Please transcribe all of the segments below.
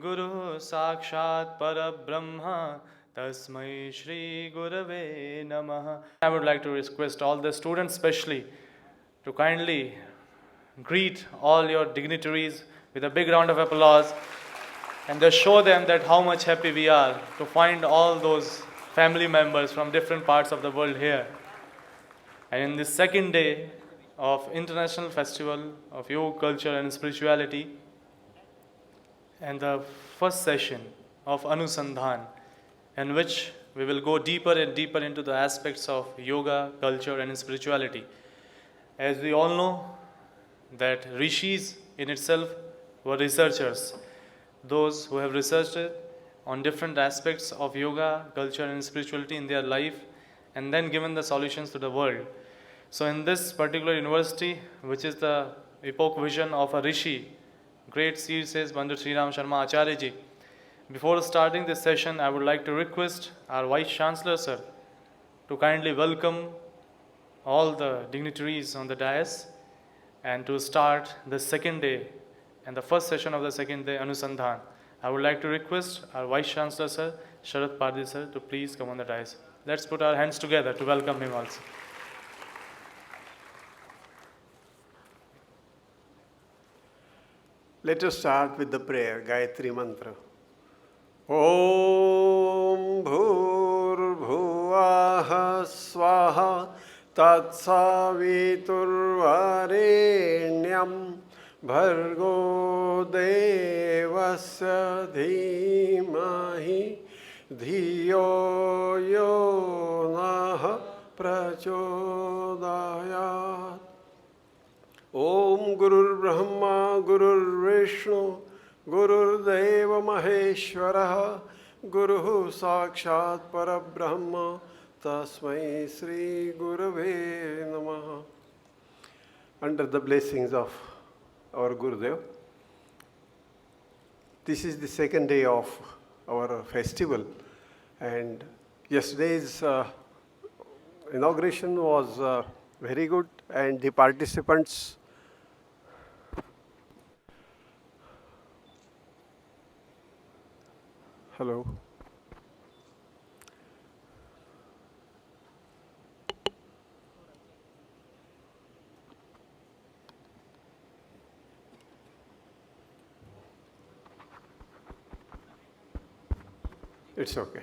Guru Sakshat Parabrahma Tasmai Shri Gurave Namaha. I would like to request all the students especially to kindly greet all your dignitaries with a big round of applause and just show them that how much happy we are to find all those family members from different parts of the world here. And in this second day of International Festival of Yoga Culture and Spirituality, and the first session of Anusandhan, in which we will go deeper and deeper into the aspects of yoga, culture and spirituality. As we all know that Rishis in itself were researchers, those who have researched on different aspects of yoga, culture and spirituality in their life and then given the solutions to the world. So in this particular university, which is the epoch vision of a Rishi, great seer says Bandhu Sri Ram Sharma Acharya ji. Before starting this session, I would like to request our Vice Chancellor sir to kindly welcome all the dignitaries on the dais and to start the second day and the first session of the second day Anusandhan. I would like to request our Vice Chancellor sir, Sharad Pardi sir, to please come on the dais. Let's put our hands together to welcome him also. Let us start with the prayer, Gayatri Mantra. Om Bhur Bhuvaha Swaha Tatsaviturvarenyam Bhargo Devasya Dhimahi Dhiyo Yo Naha Prachodayat. Om Gurur Brahma Gurur Vishnu Gurur Deva Maheshwara Guru Sakshat Parabrahma Tasmai Sri Gurave Namaha. Under the blessings of our Gurudev, this is the second day of our festival, and yesterday's inauguration was very good, and the participants hello. It's okay.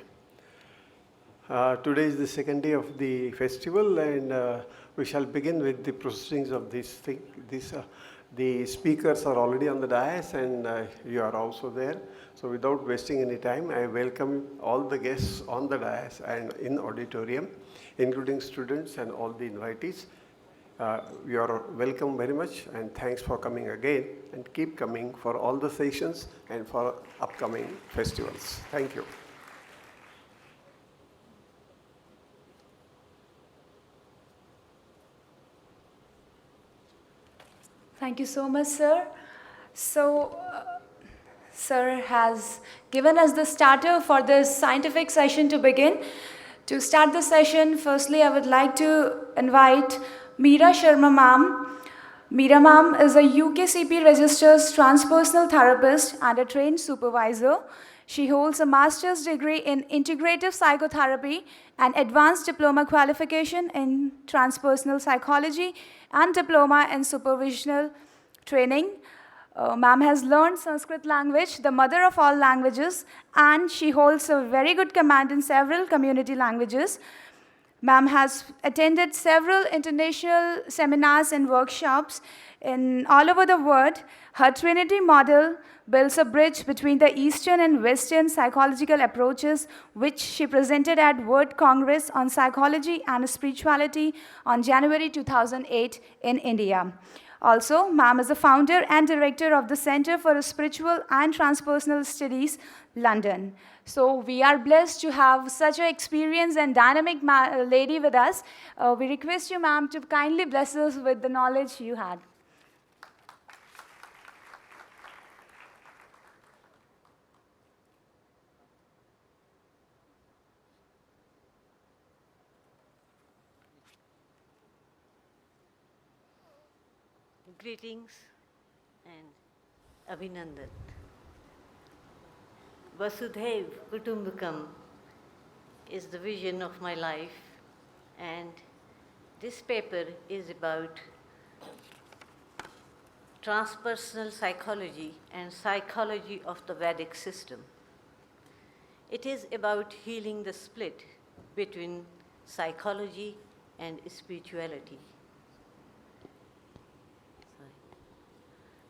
Today is the second day of the festival, and we shall begin with the proceedings of this thing. The speakers are already on the dais, and you are also there. So without wasting any time, I welcome all the guests on the dais and in auditorium, including students and all the invitees. You are welcome very much, and thanks for coming again, and keep coming for all the sessions and for upcoming festivals. Thank you. Thank you so much, sir. So, sir has given us the starter for this scientific session to begin. To start the session, firstly, I would like to invite Meera Sharma ma'am. Meera ma'am is a UKCP registered transpersonal therapist and a trained supervisor. She holds a master's degree in integrative psychotherapy and advanced diploma qualification in transpersonal psychology and diploma in supervisional training. Ma'am has learned Sanskrit language, the mother of all languages, and she holds a very good command in several community languages. Ma'am has attended several international seminars and workshops in all over the world. Her Trinity model builds a bridge between the Eastern and Western psychological approaches, which she presented at World Congress on Psychology and Spirituality on January 2008 in India. Also, ma'am is the founder and director of the Center for Spiritual and Transpersonal Studies, London. So we are blessed to have such an experienced and dynamic lady with us. We request you, ma'am, to kindly bless us with the knowledge you had. Greetings and Abhinandan. Vasudhaiva Kutumbakam is the vision of my life, and this paper is about transpersonal psychology and psychology of the Vedic system. It is about healing the split between psychology and spirituality.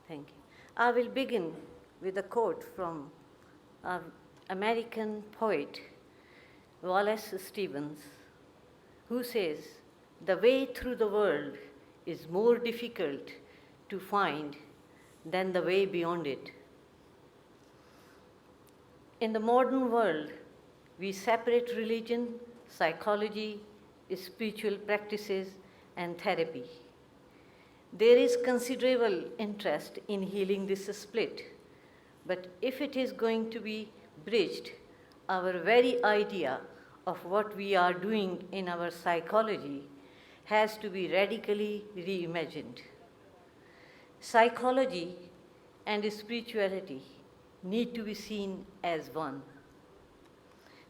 Thank you. I will begin with a quote from an American poet, Wallace Stevens, who says, "The way through the world is more difficult to find than the way beyond it." In the modern world, we separate religion, psychology, spiritual practices, and therapy. There is considerable interest in healing this split, but if it is going to be bridged, our very idea of what we are doing in our psychology has to be radically reimagined. Psychology and spirituality need to be seen as one.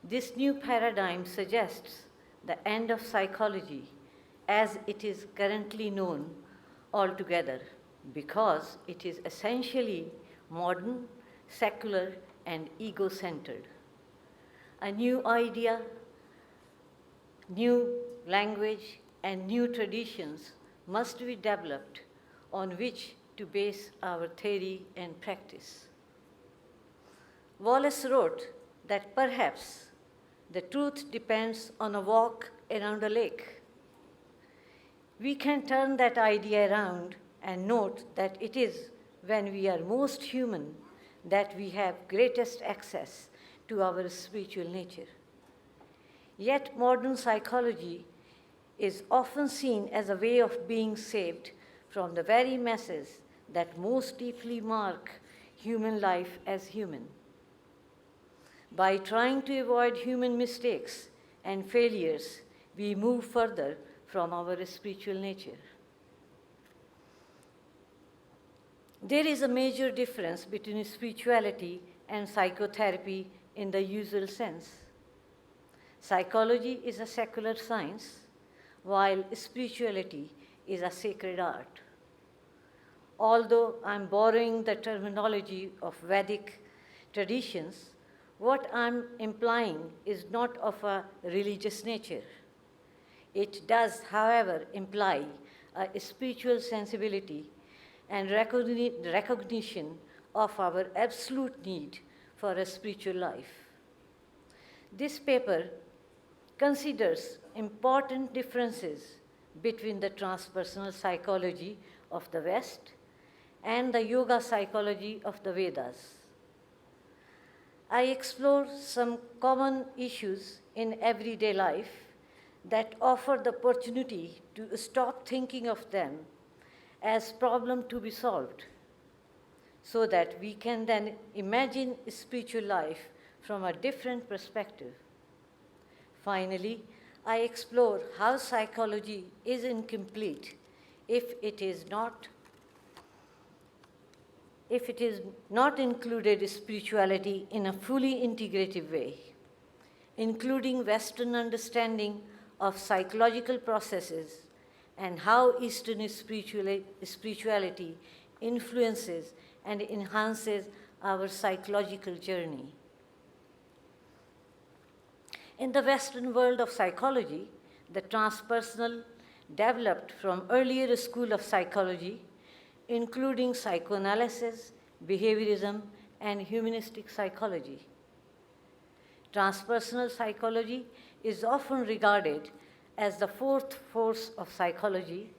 This new paradigm suggests the end of psychology as it is currently known altogether, because it is essentially modern, secular, and ego-centered. A new idea, new language, and new traditions must be developed on which to base our theory and practice. Wallace wrote that perhaps the truth depends on a walk around a lake. We can turn that idea around and note that it is when we are most human that we have greatest access to our spiritual nature. Yet modern psychology is often seen as a way of being saved from the very messes that most deeply mark human life as human. By trying to avoid human mistakes and failures, we move further from our spiritual nature. There is a major difference between spirituality and psychotherapy in the usual sense. Psychology is a secular science, while spirituality is a sacred art. Although I'm borrowing the terminology of Vedic traditions, what I'm implying is not of a religious nature. It does, however, imply a spiritual sensibility and recognition of our absolute need for a spiritual life. This paper considers important differences between the transpersonal psychology of the West and the yoga psychology of the Vedas. I explore some common issues in everyday life that offer the opportunity to stop thinking of them as problem to be solved, so that we can then imagine spiritual life from a different perspective. Finally, I explore how psychology is incomplete if it is not included spirituality in a fully integrative way, including Western understanding of psychological processes and how Eastern spirituality influences and enhances our psychological journey. In the Western world of psychology, the transpersonal developed from earlier school of psychology, including psychoanalysis, behaviorism, and humanistic psychology. Transpersonal psychology is often regarded as the fourth force of psychology,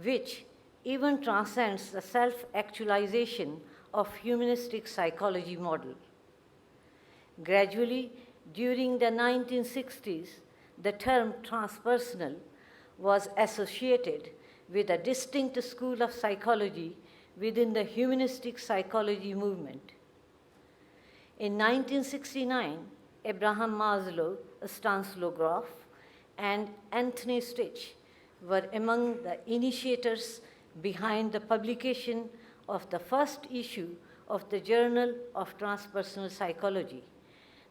which even transcends the self-actualization of humanistic psychology model. Gradually, during the 1960s, the term transpersonal was associated with a distinct school of psychology within the humanistic psychology movement. In 1969, Abraham Maslow, Stanislaw Grof, and Anthony Stich were among the initiators behind the publication of the first issue of the Journal of Transpersonal Psychology,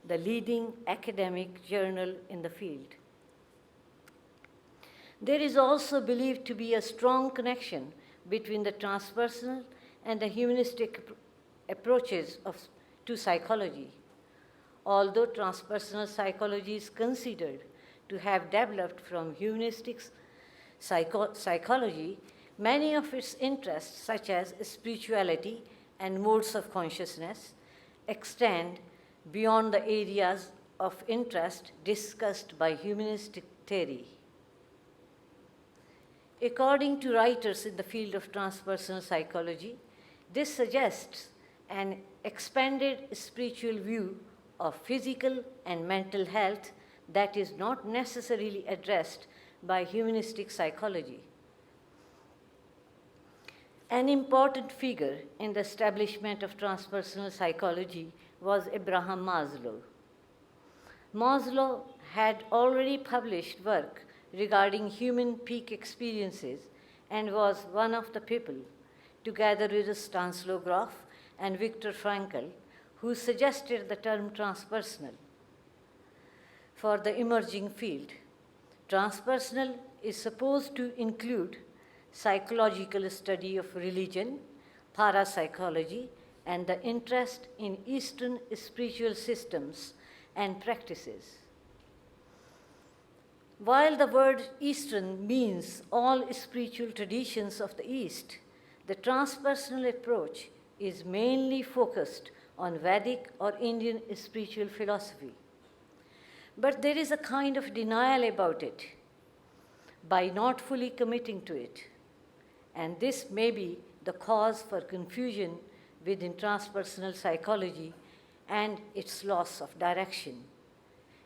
the leading academic journal in the field. There is also believed to be a strong connection between the transpersonal and the humanistic approaches to psychology. Although transpersonal psychology is considered to have developed from humanistic psychology, many of its interests, such as spirituality and modes of consciousness, extend beyond the areas of interest discussed by humanistic theory. According to writers in the field of transpersonal psychology, this suggests an expanded spiritual view of physical and mental health that is not necessarily addressed by humanistic psychology. An important figure in the establishment of transpersonal psychology was Abraham Maslow. Maslow had already published work regarding human peak experiences and was one of the people, together with Stanislaw Grof and Viktor Frankl, who suggested the term transpersonal for the emerging field. Transpersonal is supposed to include psychological study of religion, parapsychology, and the interest in Eastern spiritual systems and practices. While the word Eastern means all spiritual traditions of the East, the transpersonal approach is mainly focused on Vedic or Indian spiritual philosophy. But there is a kind of denial about it by not fully committing to it. And this may be the cause for confusion within transpersonal psychology and its loss of direction,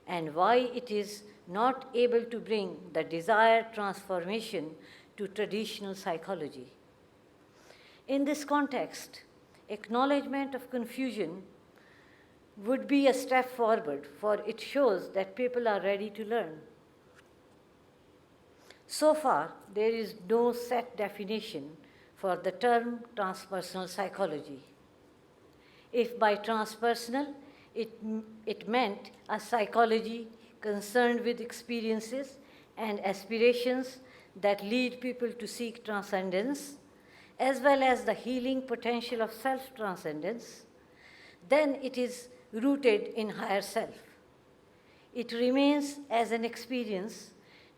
and why it is not able to bring the desired transformation to traditional psychology. In this context, acknowledgement of confusion would be a step forward, for it shows that people are ready to learn. So far, there is no set definition for the term transpersonal psychology. If by transpersonal, it meant a psychology concerned with experiences and aspirations that lead people to seek transcendence, as well as the healing potential of self-transcendence, then it is rooted in higher self. It remains as an experience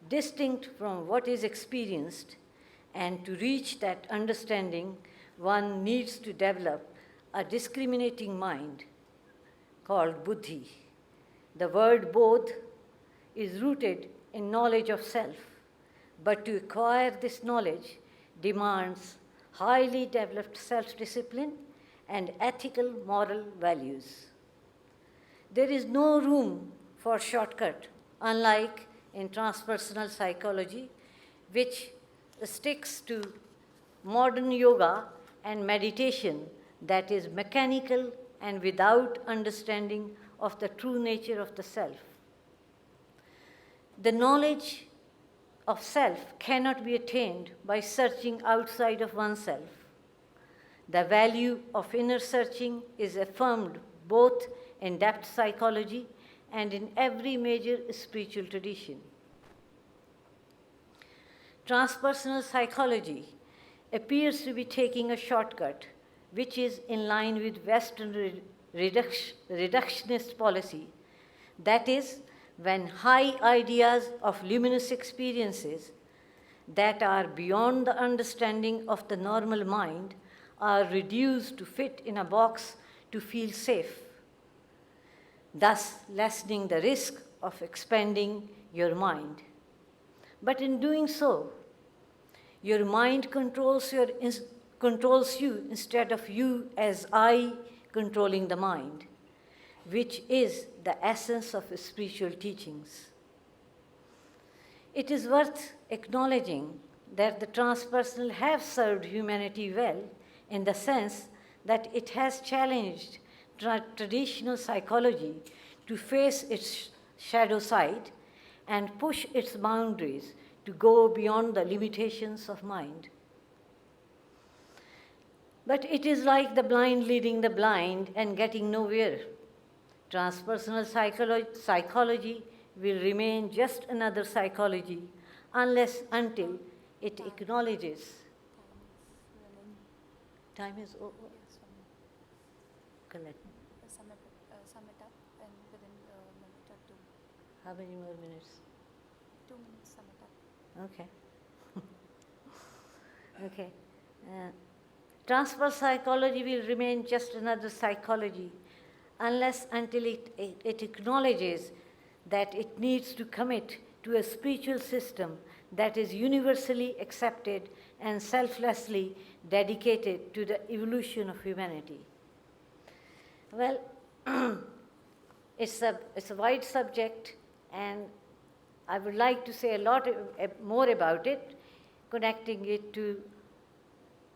distinct from what is experienced, and to reach that understanding, one needs to develop a discriminating mind called buddhi. The word bodh is rooted in knowledge of self, but to acquire this knowledge demands highly developed self-discipline and ethical moral values. There is no room for shortcut, unlike in transpersonal psychology, which sticks to modern yoga and meditation that is mechanical and without understanding of the true nature of the self. The knowledge of self cannot be attained by searching outside of oneself. The value of inner searching is affirmed both in depth psychology and in every major spiritual tradition. Transpersonal psychology appears to be taking a shortcut, which is in line with Western reductionist policy. That is, when high ideas of luminous experiences that are beyond the understanding of the normal mind are reduced to fit in a box to feel safe, thus lessening the risk of expanding your mind. But in doing so, Your mind controls you instead of you as I controlling the mind, which is the essence of spiritual teachings. It is worth acknowledging that the transpersonal have served humanity well in the sense that it has challenged traditional psychology to face its shadow side and push its boundaries to go beyond the limitations of mind. But it is like the blind leading the blind and getting nowhere. Transpersonal psychology will remain just another psychology until it acknowledges. Time is over. Collect. Sum it up and within a minute or two. How many more minutes? 2 minutes, sum it up. Okay. Okay. Transfer psychology will remain just another psychology until it acknowledges that it needs to commit to a spiritual system that is universally accepted and selflessly dedicated to the evolution of humanity. Well, it's a wide subject, and I would like to say a lot more about it, connecting it to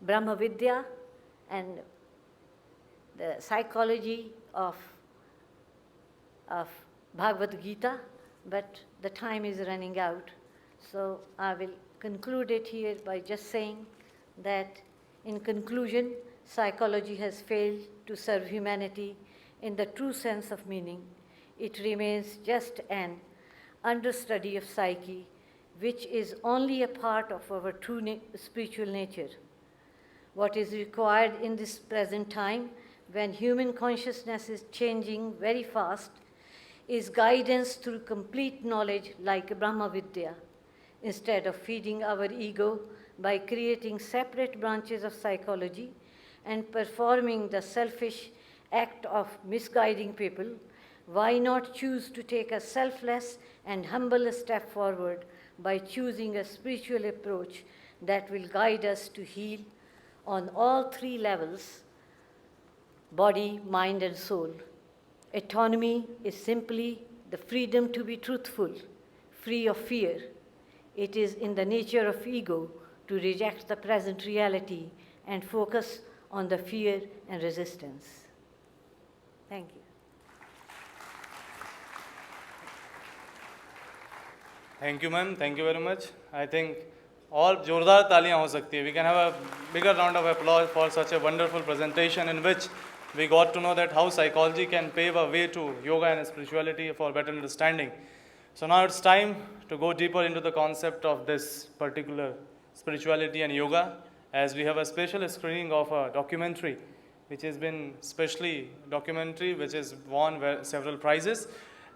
Brahma Vidya and the psychology of Bhagavad Gita, but the time is running out. So I will conclude it here by just saying that, in conclusion, psychology has failed to serve humanity in the true sense of meaning. It remains just an understudy of psyche, which is only a part of our true spiritual nature. What is required in this present time, when human consciousness is changing very fast, is guidance through complete knowledge like Brahma Vidya, instead of feeding our ego by creating separate branches of psychology and performing the selfish act of misguiding people. Why not choose to take a selfless and humble step forward by choosing a spiritual approach that will guide us to heal on all three levels: body, mind, and soul. Autonomy is simply the freedom to be truthful, free of fear. It is in the nature of ego to reject the present reality and focus on the fear and resistance. Thank you. Thank you, ma'am. Thank you very much. I think all जोरदार तालियां हो सकती है. We can have a bigger round of applause for such a wonderful presentation in which we got to know that how psychology can pave a way to yoga and spirituality for better understanding. So now it's time to go deeper into the concept of this particular spirituality and yoga, as we have a special screening of a documentary which has been specially documentary, which has won several prizes.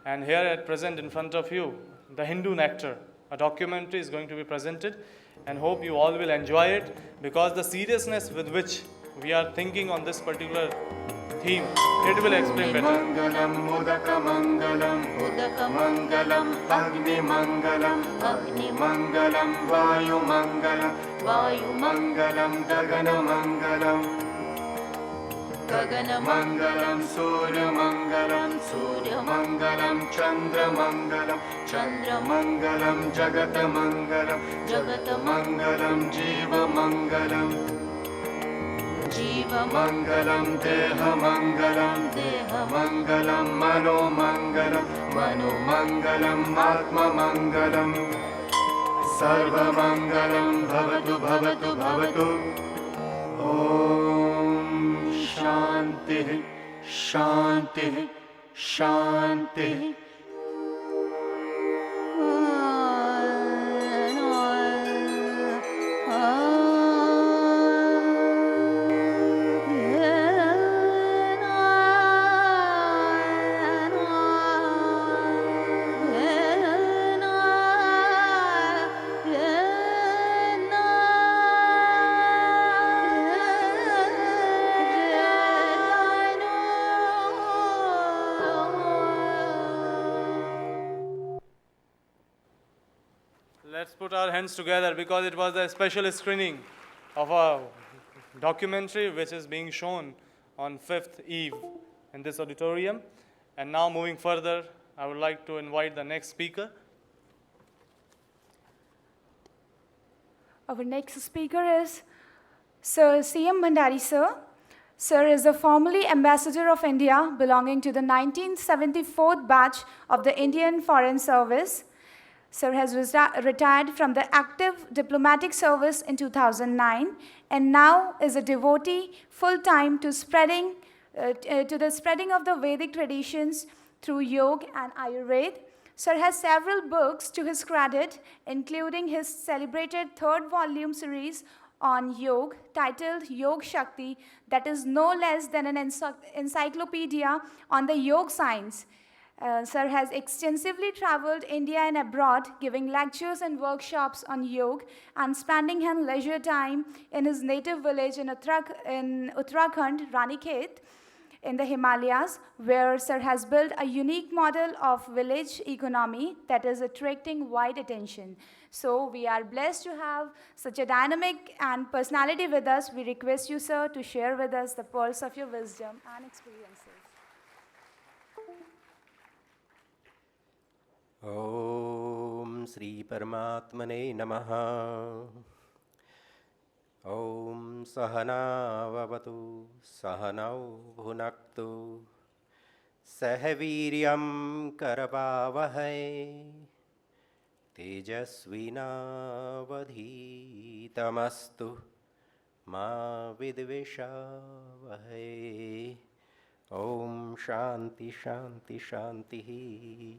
And here at present in front of you, The Hindu Nectar, a documentary is going to be presented, and hope you all will enjoy it, because the seriousness with which we are thinking on this particular theme, it will explain better. Mangalam Mudaka Mangalam Mudaka Mangalam Agni Mangalam Agni Mangalam Vayu Mangalam Vayu Mangalam Gagana Mangalam Gagana Mangalam Surya Mangalam Surya Mangalam Chandra Mangalam Chandra Mangalam Jagata Mangalam Jagata Mangalam Jiva Mangalam Jiva Mangalam Deha Mangalam Deha Mangalam Mano Mangalam Mano Mangalam Atma Mangalam Sarva Mangalam Bhavatu Bhavatu Bhavatu. Om Shanti Shanti Shanti. put our hands together because it was a special screening of a documentary which is being shown on 5th Eve in this auditorium. And now moving further, I would like to invite the next speaker. Our next speaker is Sir C.M. Bhandari, sir. Sir is the formerly Ambassador of India belonging to the 1974th batch of the Indian Foreign Service. Sir has retired from the active diplomatic service in 2009 and now is a devotee full-time to the spreading of the Vedic traditions through yoga and Ayurveda. Sir has several books to his credit, including his celebrated third volume series on yoga titled Yog Shakti, that is no less than an encyclopedia on the yoga science. Sir has extensively traveled India and abroad, giving lectures and workshops on yoga and spending his leisure time in his native village in Uttarakhand, Ranikhet, in the Himalayas, where Sir has built a unique model of village economy that is attracting wide attention. So we are blessed to have such a dynamic and personality with us. We request you, sir, to share with us the pearls of your wisdom and experiences. Om Sri Paramatmane Namaha. Om Sahana Vavatu Sahanau Bhunaktu Sahaviryam Karavavahai Tejasvinavadhitamastu Ma Vidveshavahai. Om Shanti Shanti Shanti.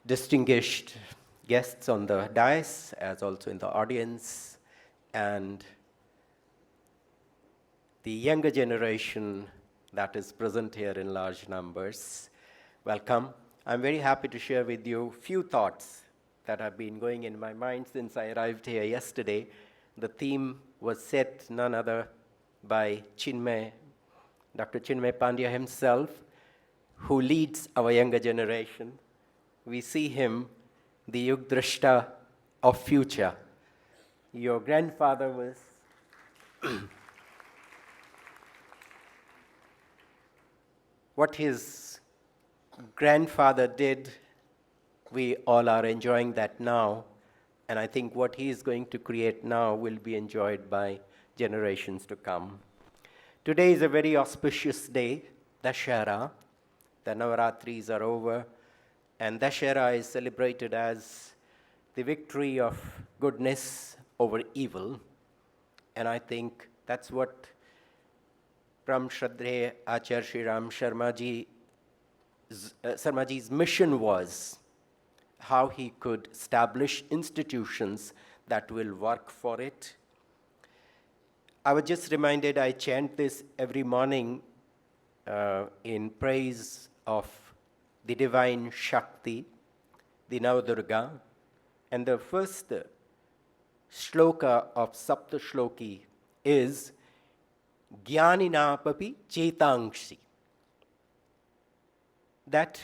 Distinguished guests on the dais, as also in the audience, and the younger generation that is present here in large numbers, welcome. I'm very happy to share with you a few thoughts that have been going in my mind since I arrived here yesterday. The theme was set none other by Chinmay, Dr. Chinmay Pandya himself, who leads our younger generation. We see him, the Yugdrashta of future. Your grandfather was what his grandfather did, we all are enjoying that now. And I think what he is going to create now will be enjoyed by generations to come. Today is a very auspicious day, Dushera. The Navaratris are over. And Dushera is celebrated as the victory of goodness over evil. And I think that's what Pram Shraddhe Acharya Shri Ram Sharmaji's mission was, how he could establish institutions that will work for it. I was just reminded, I chant this every morning in praise of the divine Shakti, the Navadurga. And the first shloka of Sapta Shloki is Jnanina Papi Chetangshi. That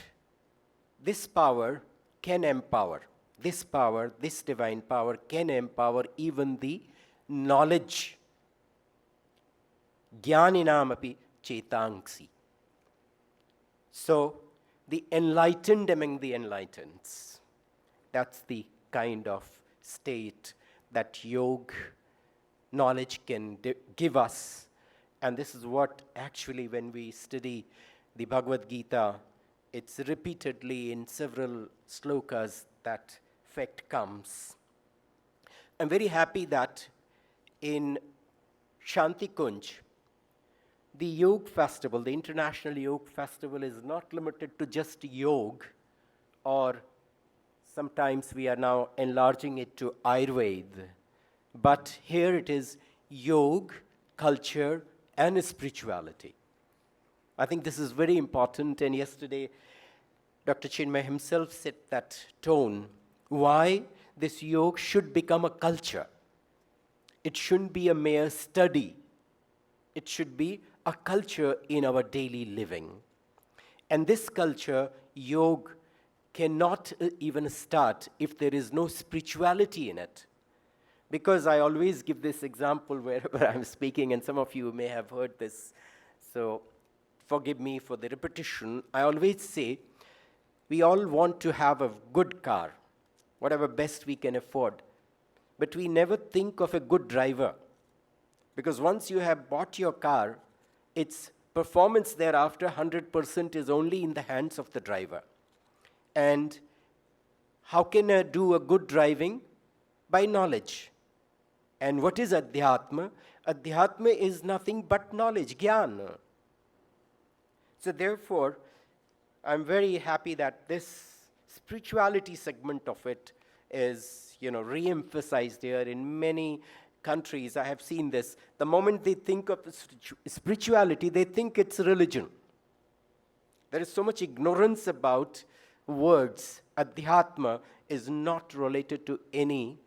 this power can empower, this power, this divine power can empower even the knowledge. Jnaninam api chetangsi. So, the enlightened among the enlightened. That's the kind of state that yoga knowledge can give us. And this is what actually, when we study the Bhagavad Gita, it's repeatedly in several slokas that fact comes. I'm very happy that in Shantikunj, the Yog Festival, the International Yog Festival, is not limited to just yoga, or sometimes we are now enlarging it to Ayurveda. But here it is yoga, culture, and spirituality. I think this is very important, and yesterday Dr. Chinmay himself set that tone, why this yoga should become a culture. It shouldn't be a mere study. It should be a culture in our daily living. And this culture, yoga, cannot even start if there is no spirituality in it. Because I always give this example wherever I'm speaking, and some of you may have heard this, so forgive me for the repetition. I always say, we all want to have a good car, whatever best we can afford, but we never think of a good driver. Because once you have bought your car, its performance thereafter, 100% is only in the hands of the driver. And how can I do a good driving? By knowledge. And what is Adhyatma? Adhyatma is nothing but knowledge, Jnana. So therefore, I'm very happy that this spirituality segment of it is, re-emphasized here. In many countries, I have seen this. The moment they think of spirituality, they think it's religion. There is so much ignorance about words. Adhyatma is not related to any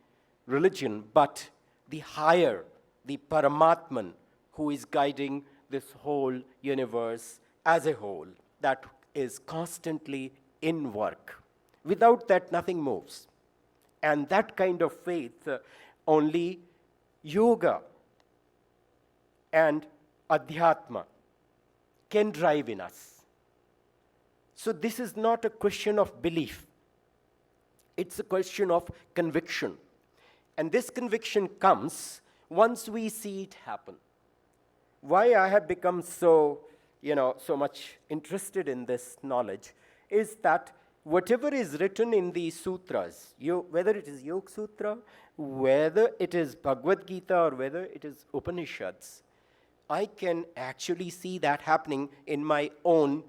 religion, but the higher, the Paramatman, who is guiding this whole universe as a whole, that is constantly in work. Without that, nothing moves. And that kind of faith, only yoga and adhyatma can drive in us. So this is not a question of belief. It's a question of conviction. And this conviction comes once we see it happen. Why I have become so much interested in this knowledge is that whatever is written in the sutras, whether it is Yoga Sutra, whether it is Bhagavad Gita, or whether it is Upanishads, I can actually see that happening in my own,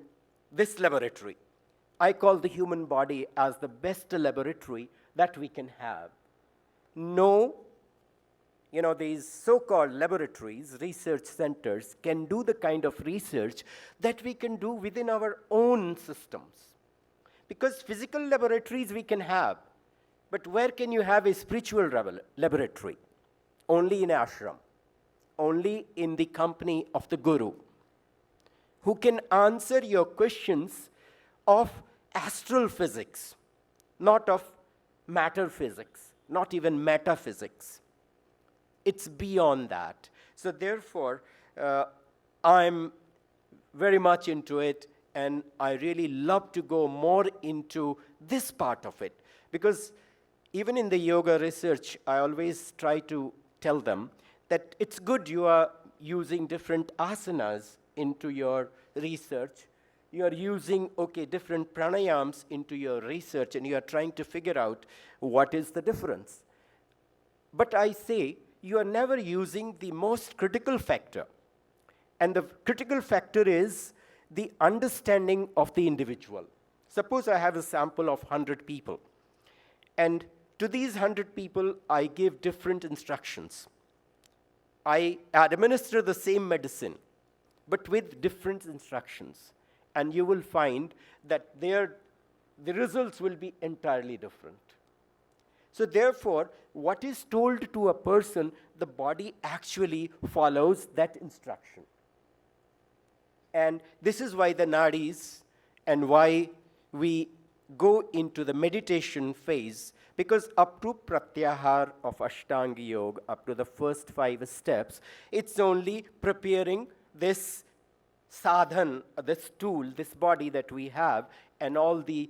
this laboratory. I call the human body as the best laboratory that we can have. No, these so-called laboratories, research centers, can do the kind of research that we can do within our own systems. Because physical laboratories we can have, but where can you have a spiritual laboratory? Only in ashram, only in the company of the guru, who can answer your questions of astral physics, not of matter physics, not even metaphysics. It's beyond that. So therefore, I'm very much into it, and I really love to go more into this part of it. Because even in the yoga research, I always try to tell them that it's good you are using different asanas into your research. You are using, different pranayams into your research, and you are trying to figure out what is the difference. But I say, you are never using the most critical factor. And the critical factor is the understanding of the individual. Suppose I have a sample of 100 people. And to these 100 people, I give different instructions. I administer the same medicine, but with different instructions. And you will find that the results will be entirely different. So therefore, what is told to a person, the body actually follows that instruction. And this is why the nadis and why we go into the meditation phase, because up to pratyahar of Ashtanga Yoga, up to the first 5 steps, it's only preparing this sadhan, this tool, this body that we have, and all the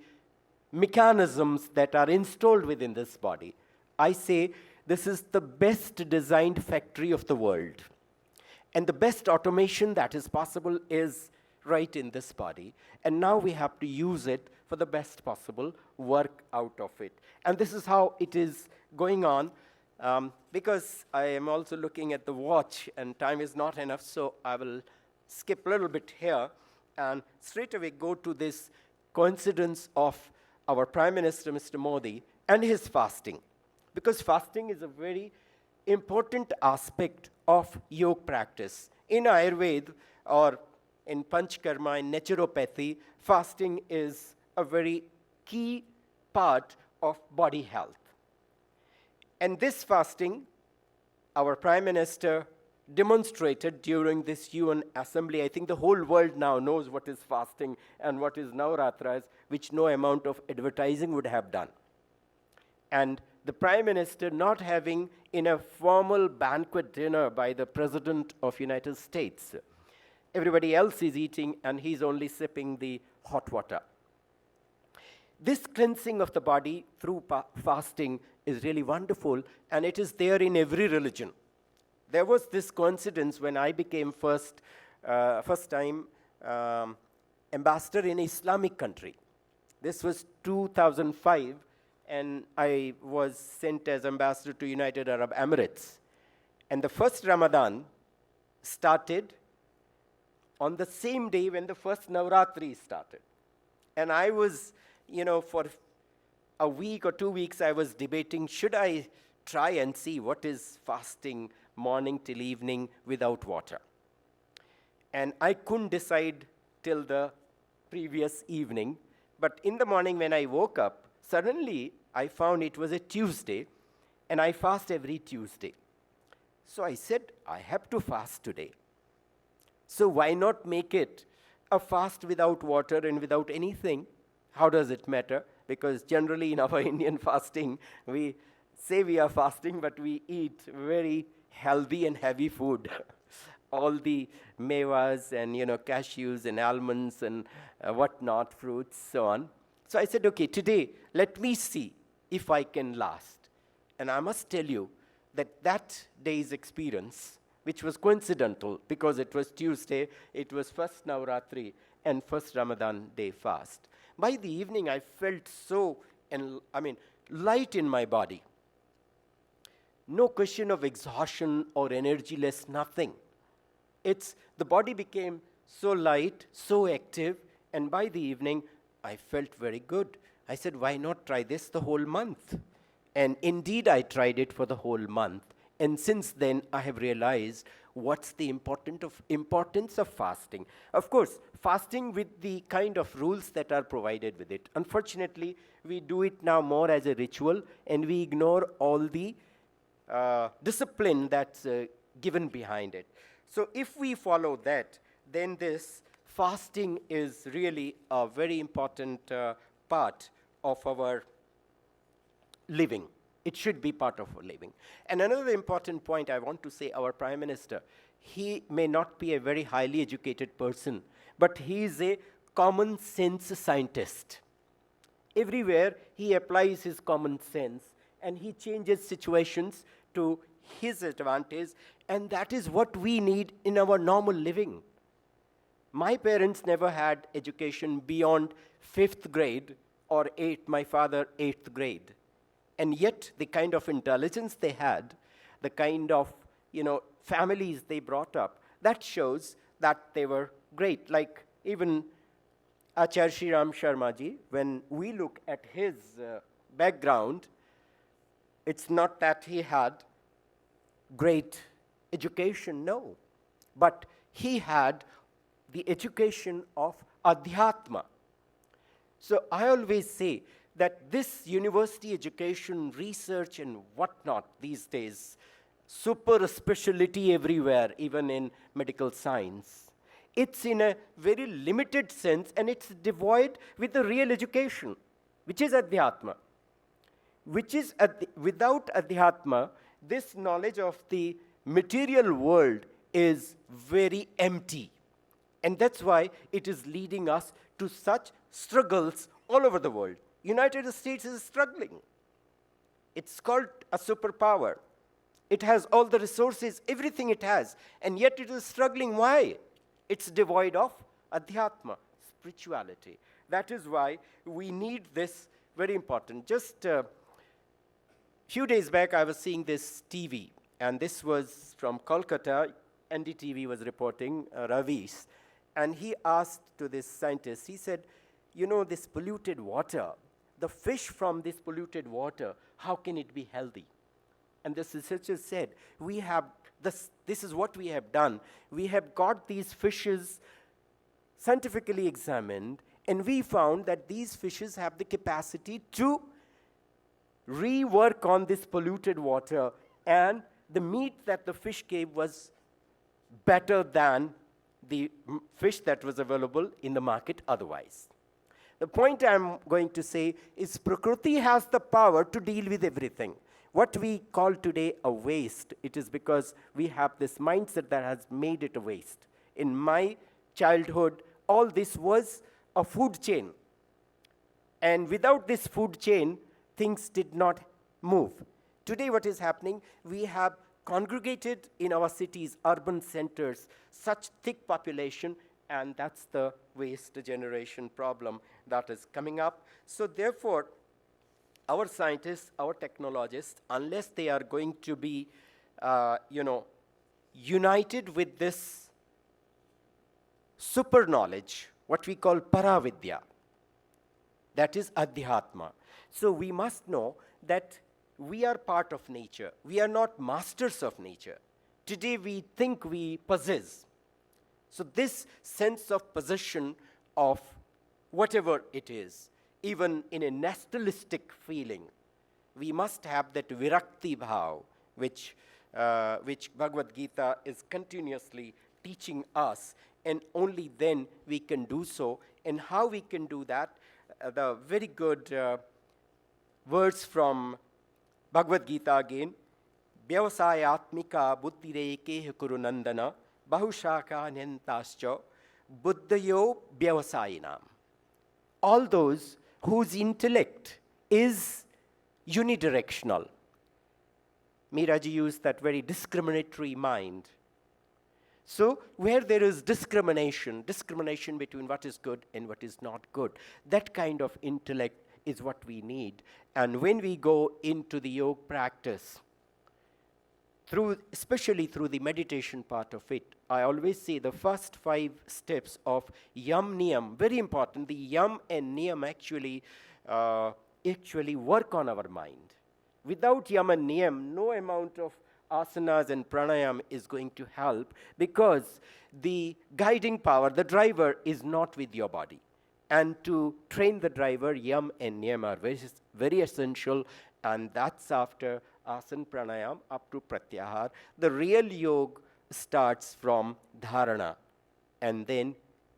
mechanisms that are installed within this body. I say this is the best designed factory of the world. And the best automation that is possible is right in this body. And now we have to use it for the best possible work out of it. And this is how it is going on. Because I am also looking at the watch and time is not enough, so I will skip a little bit here and straight away go to this coincidence of our Prime Minister, Mr. Modi, and his fasting. Because fasting is a very important aspect of yoga practice. In Ayurveda or in Panchkarma, in naturopathy, fasting is a very key part of body health. And this fasting, our Prime Minister demonstrated during this UN assembly. I think the whole world now knows what is fasting and what is Navaratras, which no amount of advertising would have done. And the Prime Minister not having in a formal banquet dinner by the President of United States. Everybody else is eating and he's only sipping the hot water. This cleansing of the body through fasting is really wonderful, and it is there in every religion. There was this coincidence when I became first time ambassador in Islamic country. This was 2005, and I was sent as ambassador to United Arab Emirates. And the first Ramadan started on the same day when the first Navratri started. And I was, for a week or 2 weeks, I was debating, should I try and see what is fasting morning till evening without water? And I couldn't decide till the previous evening. But in the morning when I woke up, suddenly I found it was a Tuesday, and I fast every Tuesday. So I said, I have to fast today. So why not make it a fast without water and without anything? How does it matter? Because generally in our Indian fasting, we say we are fasting, but we eat very healthy and heavy food. All the mevas and cashews and almonds and whatnot, fruits, so on. So I said, okay, today let me see if I can last. And I must tell you that day's experience, which was coincidental because it was Tuesday, it was first Navratri and first Ramadan day fast. By the evening, I felt so, light in my body. No question of exhaustion or energyless, nothing. The body became so light, so active, and by the evening, I felt very good. I said, why not try this the whole month? And indeed, I tried it for the whole month. And since then, I have realized what's the importance of fasting. Of course, fasting with the kind of rules that are provided with it. Unfortunately, we do it now more as a ritual, and we ignore all the discipline that's given behind it. So if we follow that, then this fasting is really a very important part of our living. It should be part of our living. And another important point I want to say, our Prime Minister, he may not be a very highly educated person, but he is a common sense scientist. Everywhere he applies his common sense and he changes situations to his advantage, and that is what we need in our normal living. My parents never had education beyond 5th grade or my father 8th grade. And yet, the kind of intelligence they had, the kind of, families they brought up, that shows that they were great. Like even Acharya Shri Ram Sharma ji, when we look at his background, it's not that he had great education, no. But he had the education of Adhyatma. So I always say that this university education, research and whatnot these days, super specialty everywhere, even in medical science, it's in a very limited sense, and it's devoid with the real education, which is Adhyatma. Without Adhyatma, this knowledge of the material world is very empty. And that's why it is leading us to such struggles all over the world. United States is struggling. It's called a superpower. It has all the resources, everything it has, and yet it is struggling. Why? It's devoid of Adhyatma, spirituality. That is why we need this, very important. Just a few days back, I was seeing this TV, and this was from Kolkata. NDTV was reporting, Ravi's, and he asked to this scientist, he said, this polluted water, the fish from this polluted water, how can it be healthy? And the researchers said, this is what we have done. We have got these fishes scientifically examined, and we found that these fishes have the capacity to rework on this polluted water, and the meat that the fish gave was better than the fish that was available in the market otherwise. The point I'm going to say is Prakriti has the power to deal with everything. What we call today a waste, it is because we have this mindset that has made it a waste. In my childhood, all this was a food chain. And without this food chain, things did not move. Today what is happening, we have congregated in our cities, urban centers, such thick population, and that's the waste generation problem that is coming up. So therefore, our scientists, our technologists, unless they are going to be, united with this super knowledge, what we call paravidya, that is adhyatma. So we must know that we are part of nature. We are not masters of nature. Today we think we possess. So this sense of possession of whatever it is, even in a naturalistic feeling, we must have that virakti bhav, which Bhagavad Gita is continuously teaching us, and only then we can do so. And how we can do that? The very good words from Bhagavad Gita again. Vyavasayatmika buddhireke kurunandana bahushaka nyantascha buddhayo vyavasayinam. All those whose intellect is unidirectional. Miraji used that very discriminatory mind. So where there is discrimination between what is good and what is not good, that kind of intellect is what we need. And when we go into the yoga practice, especially through the meditation part of it, I always say the first 5 steps of yam niyam, very important. The yam and niyam actually work on our mind. Without yam and niyam, no amount of asanas and pranayam is going to help, because the guiding power, the driver, is not with your body. And to train the driver, yam and niyam are very, very essential, and that's after asana pranayam up to pratyahar. The real yoga starts from dharana, and then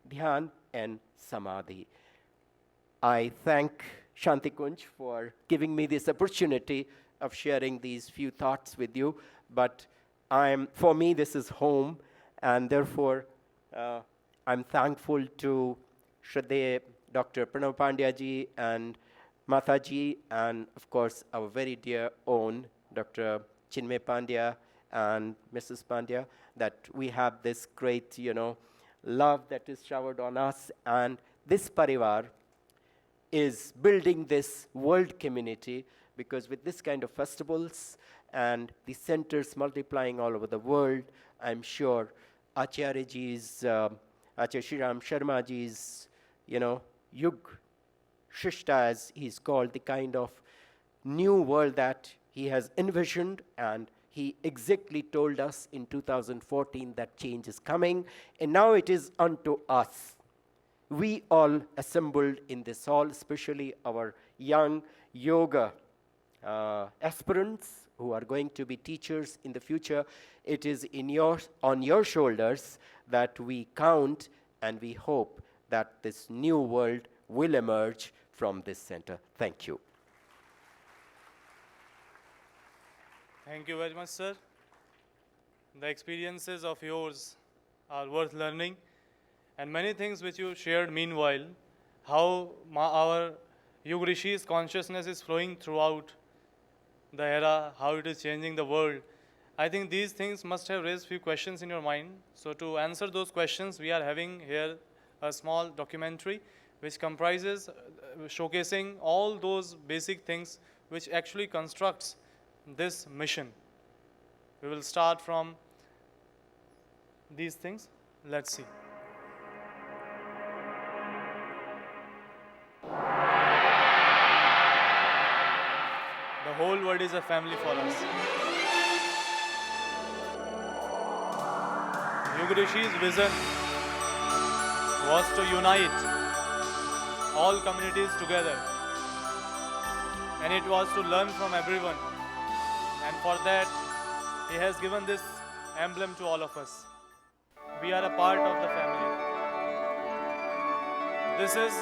dhyan and samadhi. I thank Shantikunj for giving me this opportunity of sharing these few thoughts with you. But for me, this is home, and therefore I'm thankful to Shraddheya Dr. Pranav Pandya ji and Mataji, and of course our very dear own Dr. Chinmay Pandya and Mrs. Pandya, that we have this great, love that is showered on us, and this Parivar is building this world community, because with this kind of festivals and the centers multiplying all over the world, I'm sure Acharya-ji's, Acharya Shriram Sharma-ji's, Yog Shishta, as he's called, the kind of new world that he has envisioned, and he exactly told us in 2014 that change is coming, and now it is unto us. We all assembled in this hall, especially our young yoga aspirants who are going to be teachers in the future. It is on your shoulders that we count, and we hope that this new world will emerge from this center. Thank you. Thank you very much, sir. The experiences of yours are worth learning, and many things which you shared meanwhile, how our Yog Rishis consciousness is flowing throughout the era, how it is changing the world. I think these things must have raised few questions in your mind. So to answer those questions, we are having here a small documentary which comprises showcasing all those basic things which actually constructs this mission. We will start from these things. Let's see. The whole world is a family for us. Yog Rishi's vision was to unite all communities together, and it was to learn from everyone. And for that, he has given this emblem to all of us. We are a part of the family. This is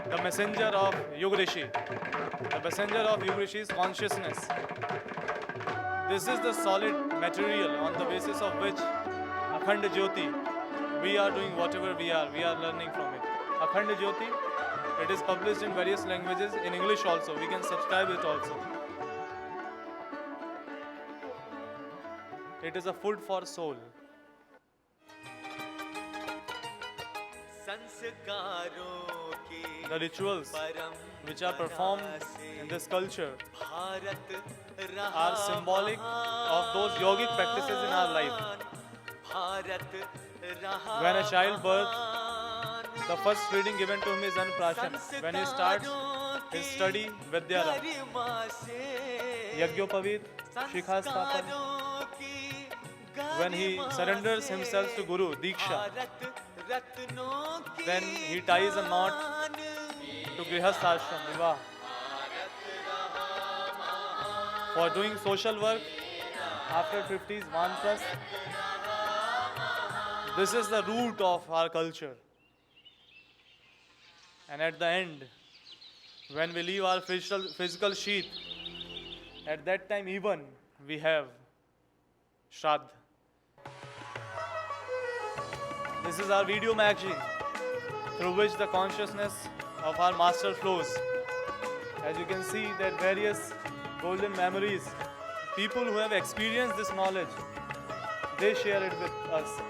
the messenger of Yog Rishi. The messenger of Yog Rishi is consciousness. This is the solid material on the basis of which Akhand Jyoti, we are doing whatever we are learning from it. Akhand Jyoti, it is published in various languages, in English also, we can subscribe it also. It is a food for soul. The rituals which are performed in this culture are symbolic of those yogic practices in our life. When a child births, the first reading given to him is Anprashan. When he starts his study, Vidyara, Yagyopavit, Shikhastapan. When he surrenders himself to Guru, Diksha, then he ties a knot to Grihasthashram, Vivah. For doing social work, after 50s, mantras. This is the root of our culture. And at the end, when we leave our physical sheath, at that time even we have Shraddha. This is our video magazine through which the consciousness of our master flows. As you can see that various golden memories, people who have experienced this knowledge, they share it with us.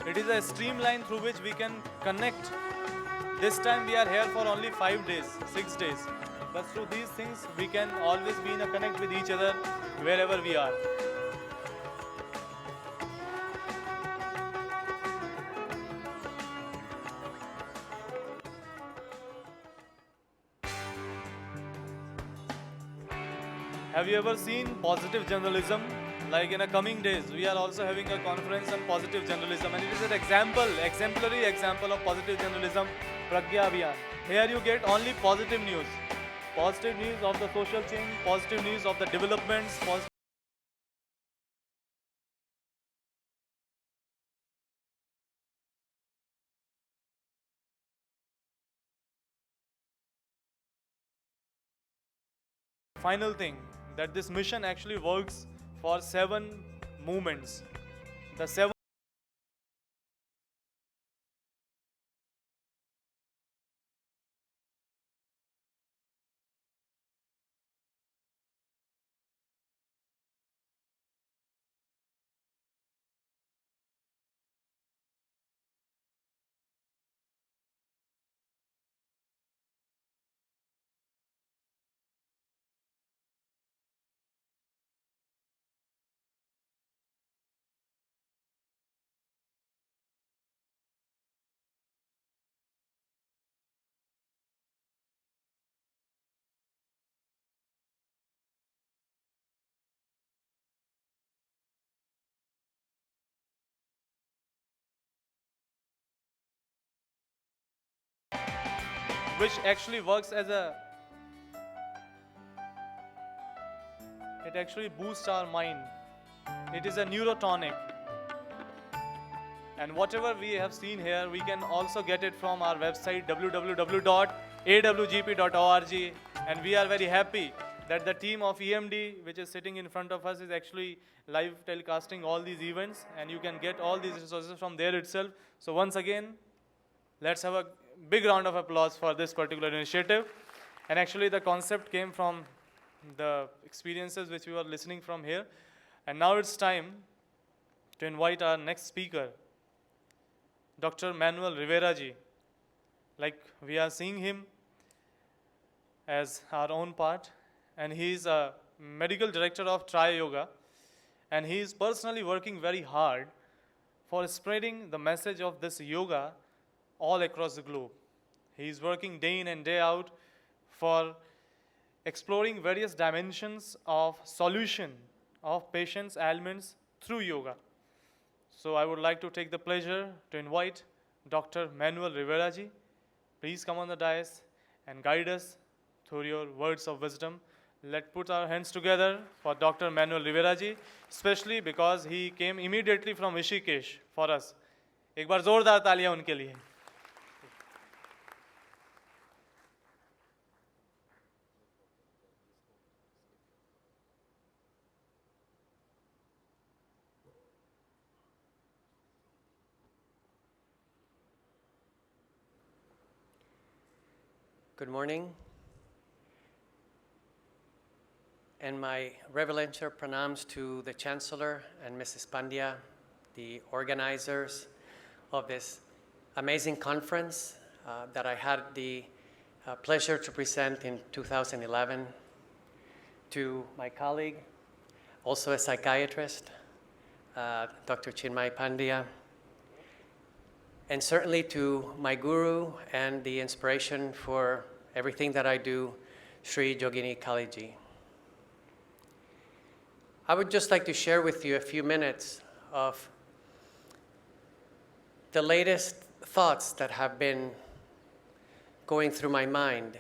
It is a streamline through which we can connect. This time we are here for only 5 days, 6 days. But through these things, we can always be in a connect with each other wherever we are. Have you ever seen positive journalism? Like in the coming days, we are also having a conference on positive journalism, and it is an exemplary example of positive journalism, Pragya Abhiyan. Here you get only positive news of the social change, positive news of the developments, final thing, that this mission actually works for 7 movements. The 7 which actually works as it actually boosts our mind. It is a neurotonic. And whatever we have seen here, we can also get it from our website www.awgp.org. And we are very happy that the team of EMD, which is sitting in front of us, is actually live telecasting all these events. And you can get all these resources from there itself. So once again, let's have a big round of applause for this particular initiative. And actually the concept came from the experiences which we were listening from here. And now it's time to invite our next speaker, Dr. Manuel Rivera ji. Like we are seeing him as our own part, and he is a medical director of Tri Yoga, and he is personally working very hard for spreading the message of this yoga all across the globe. He is working day in and day out for exploring various dimensions of solution of patients' ailments through yoga. So I would like to take the pleasure to invite Dr. Manuel Rivera ji. Please come on the dais and guide us through your words of wisdom. Let's put our hands together for Dr. Manuel Rivera ji, especially because he came immediately from Rishikesh for us. एक बार जोरदार तालियां उनके लिए. Good morning. And my reverential pranams to the Chancellor and Mrs. Pandya, the organizers of this amazing conference that I had the pleasure to present in 2011, to my colleague, also a psychiatrist, Dr. Chinmay Pandya, and certainly to my guru and the inspiration for everything that I do, Sri Yogini Kaliji. I would just like to share with you a few minutes of the latest thoughts that have been going through my mind.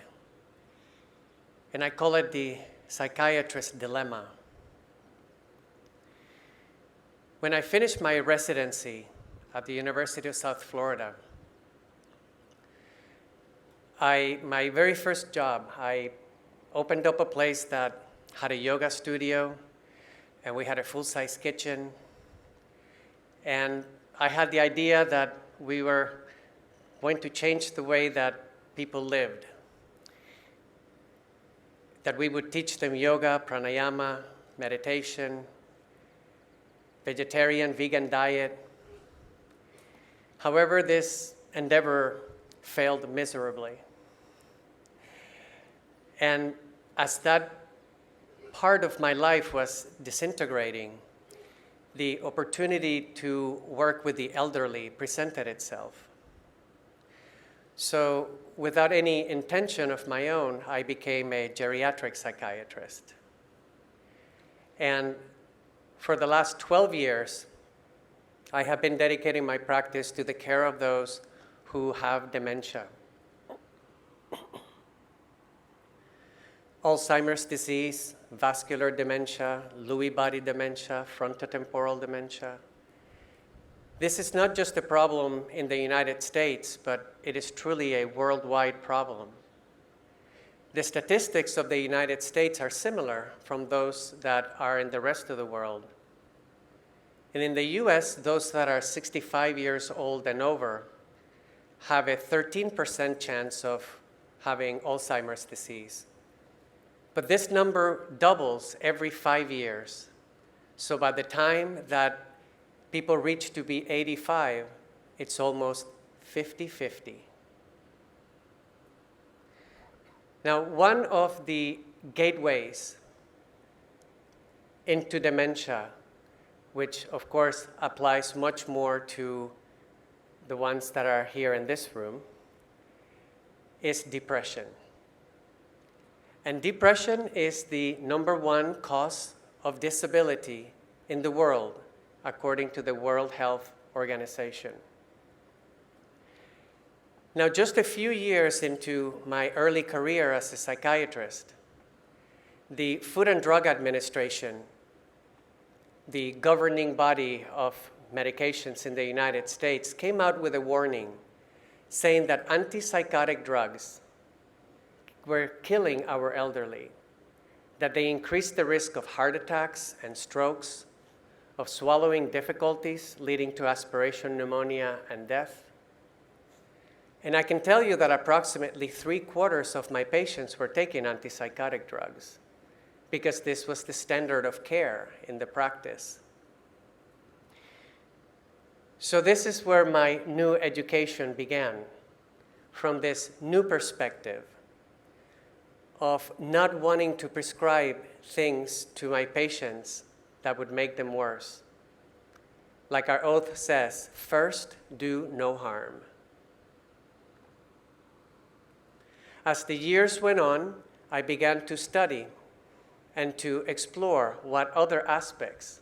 And I call it the psychiatrist's dilemma. When I finished my residency at the University of South Florida, my very first job, I opened up a place that had a yoga studio, and we had a full-size kitchen. And I had the idea that we were going to change the way that people lived, that we would teach them yoga, pranayama, meditation, vegetarian, vegan diet. However, this endeavor failed miserably. And as that part of my life was disintegrating, the opportunity to work with the elderly presented itself. So without any intention of my own, I became a geriatric psychiatrist. And for the last 12 years, I have been dedicating my practice to the care of those who have dementia. Alzheimer's disease, vascular dementia, Lewy body dementia, frontotemporal dementia. This is not just a problem in the United States, but it is truly a worldwide problem. The statistics of the United States are similar from those that are in the rest of the world. And in the US, those that are 65 years old and over have a 13% chance of having Alzheimer's disease. But this number doubles every 5 years. So by the time that people reach to be 85, it's almost 50-50. Now, one of the gateways into dementia, which of course applies much more to the ones that are here in this room, is depression. And depression is the #1 cause of disability in the world, according to the World Health Organization. Now, just a few years into my early career as a psychiatrist, the Food and Drug Administration, the governing body of medications in the United States, came out with a warning saying that antipsychotic drugs were killing our elderly, that they increased the risk of heart attacks and strokes, of swallowing difficulties leading to aspiration pneumonia and death. And I can tell you that approximately 3/4 of my patients were taking antipsychotic drugs because this was the standard of care in the practice. So this is where my new education began, from this new perspective of not wanting to prescribe things to my patients that would make them worse. Like our oath says, first, do no harm. As the years went on, I began to study and to explore what other aspects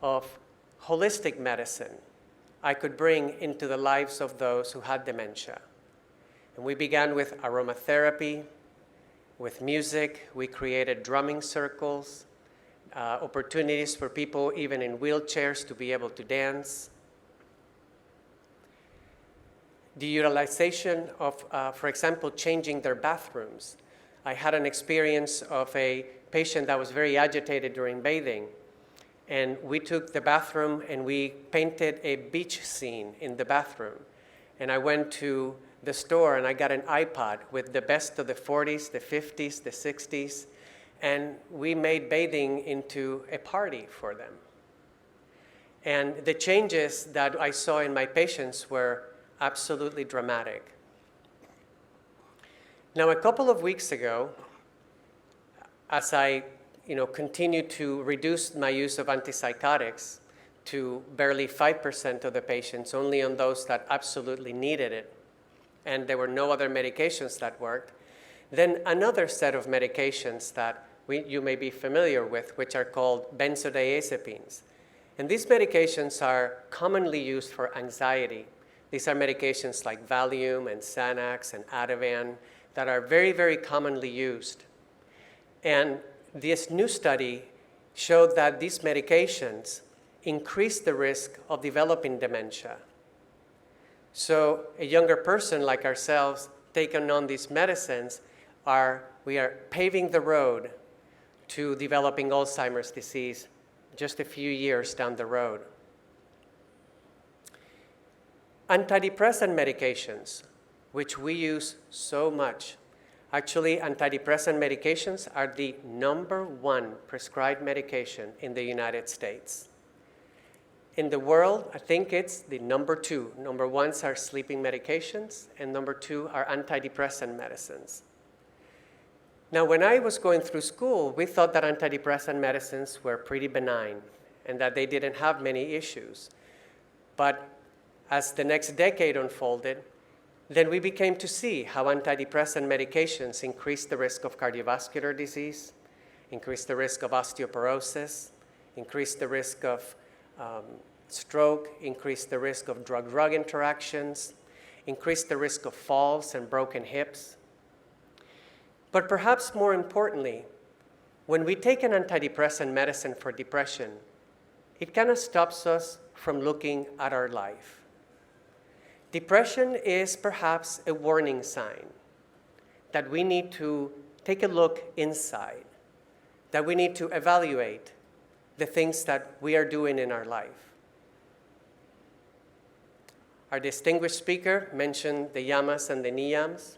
of holistic medicine I could bring into the lives of those who had dementia. And we began with aromatherapy, with music. We created drumming circles, opportunities for people even in wheelchairs to be able to dance. The utilization of, for example, changing their bathrooms. I had an experience of a patient that was very agitated during bathing, and we took the bathroom and we painted a beach scene in the bathroom. And I went to the store and I got an iPod with the best of the 40s, the 50s, the 60s, and we made bathing into a party for them. And the changes that I saw in my patients were absolutely dramatic. Now, a couple of weeks ago, as I continued to reduce my use of antipsychotics to barely 5% of the patients, only on those that absolutely needed it, and there were no other medications that worked, then another set of medications that you may be familiar with, which are called benzodiazepines. And these medications are commonly used for anxiety. These are medications like Valium and Xanax and Ativan that are very, very commonly used. And this new study showed that these medications increase the risk of developing dementia. So a younger person like ourselves taking on these medicines, we are paving the road to developing Alzheimer's disease just a few years down the road. Antidepressant medications, which we use so much. Actually, antidepressant medications are the #1 prescribed medication in the United States. In the world, I think it's the #2. Number 1s are sleeping medications, and number 2 are antidepressant medicines. Now, when I was going through school, we thought that antidepressant medicines were pretty benign and that they didn't have many issues. But as the next decade unfolded, then we became to see how antidepressant medications increase the risk of cardiovascular disease, increase the risk of osteoporosis, increase the risk of stroke, increase the risk of drug-drug interactions, increase the risk of falls and broken hips. But perhaps more importantly, when we take an antidepressant medicine for depression, it kind of stops us from looking at our life. Depression is perhaps a warning sign that we need to take a look inside, that we need to evaluate the things that we are doing in our life. Our distinguished speaker mentioned the yamas and the niyams.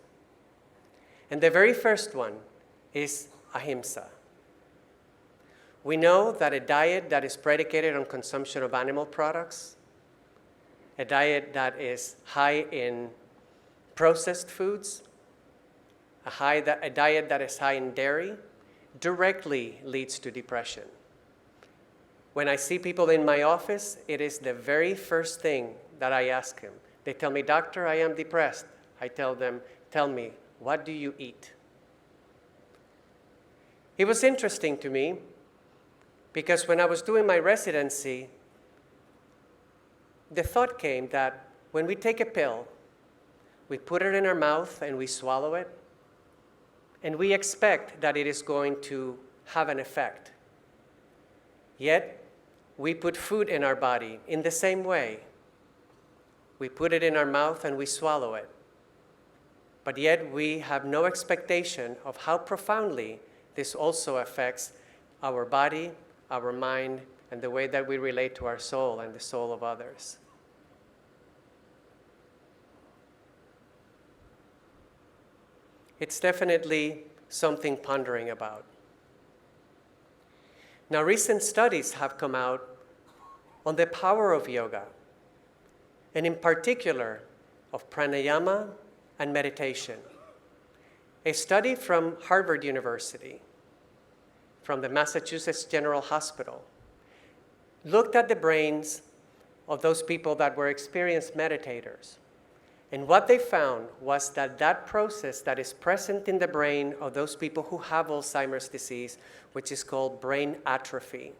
And the very first one is ahimsa. We know that a diet that is predicated on consumption of animal products, a diet that is high in processed foods, a diet that is high in dairy, directly leads to depression. When I see people in my office, it is the very first thing that I ask them. They tell me, "Doctor, I am depressed." I tell them, "Tell me, what do you eat?" It was interesting to me because when I was doing my residency, the thought came that when we take a pill, we put it in our mouth and we swallow it, and we expect that it is going to have an effect. Yet, we put food in our body in the same way. We put it in our mouth and we swallow it. But yet we have no expectation of how profoundly this also affects our body, our mind, and the way that we relate to our soul and the soul of others. It's definitely something pondering about. Now, recent studies have come out on the power of yoga, and in particular of pranayama and meditation. A study from Harvard University, from the Massachusetts General Hospital, looked at the brains of those people that were experienced meditators. And what they found was that that process that is present in the brain of those people who have Alzheimer's disease, which is called brain atrophy,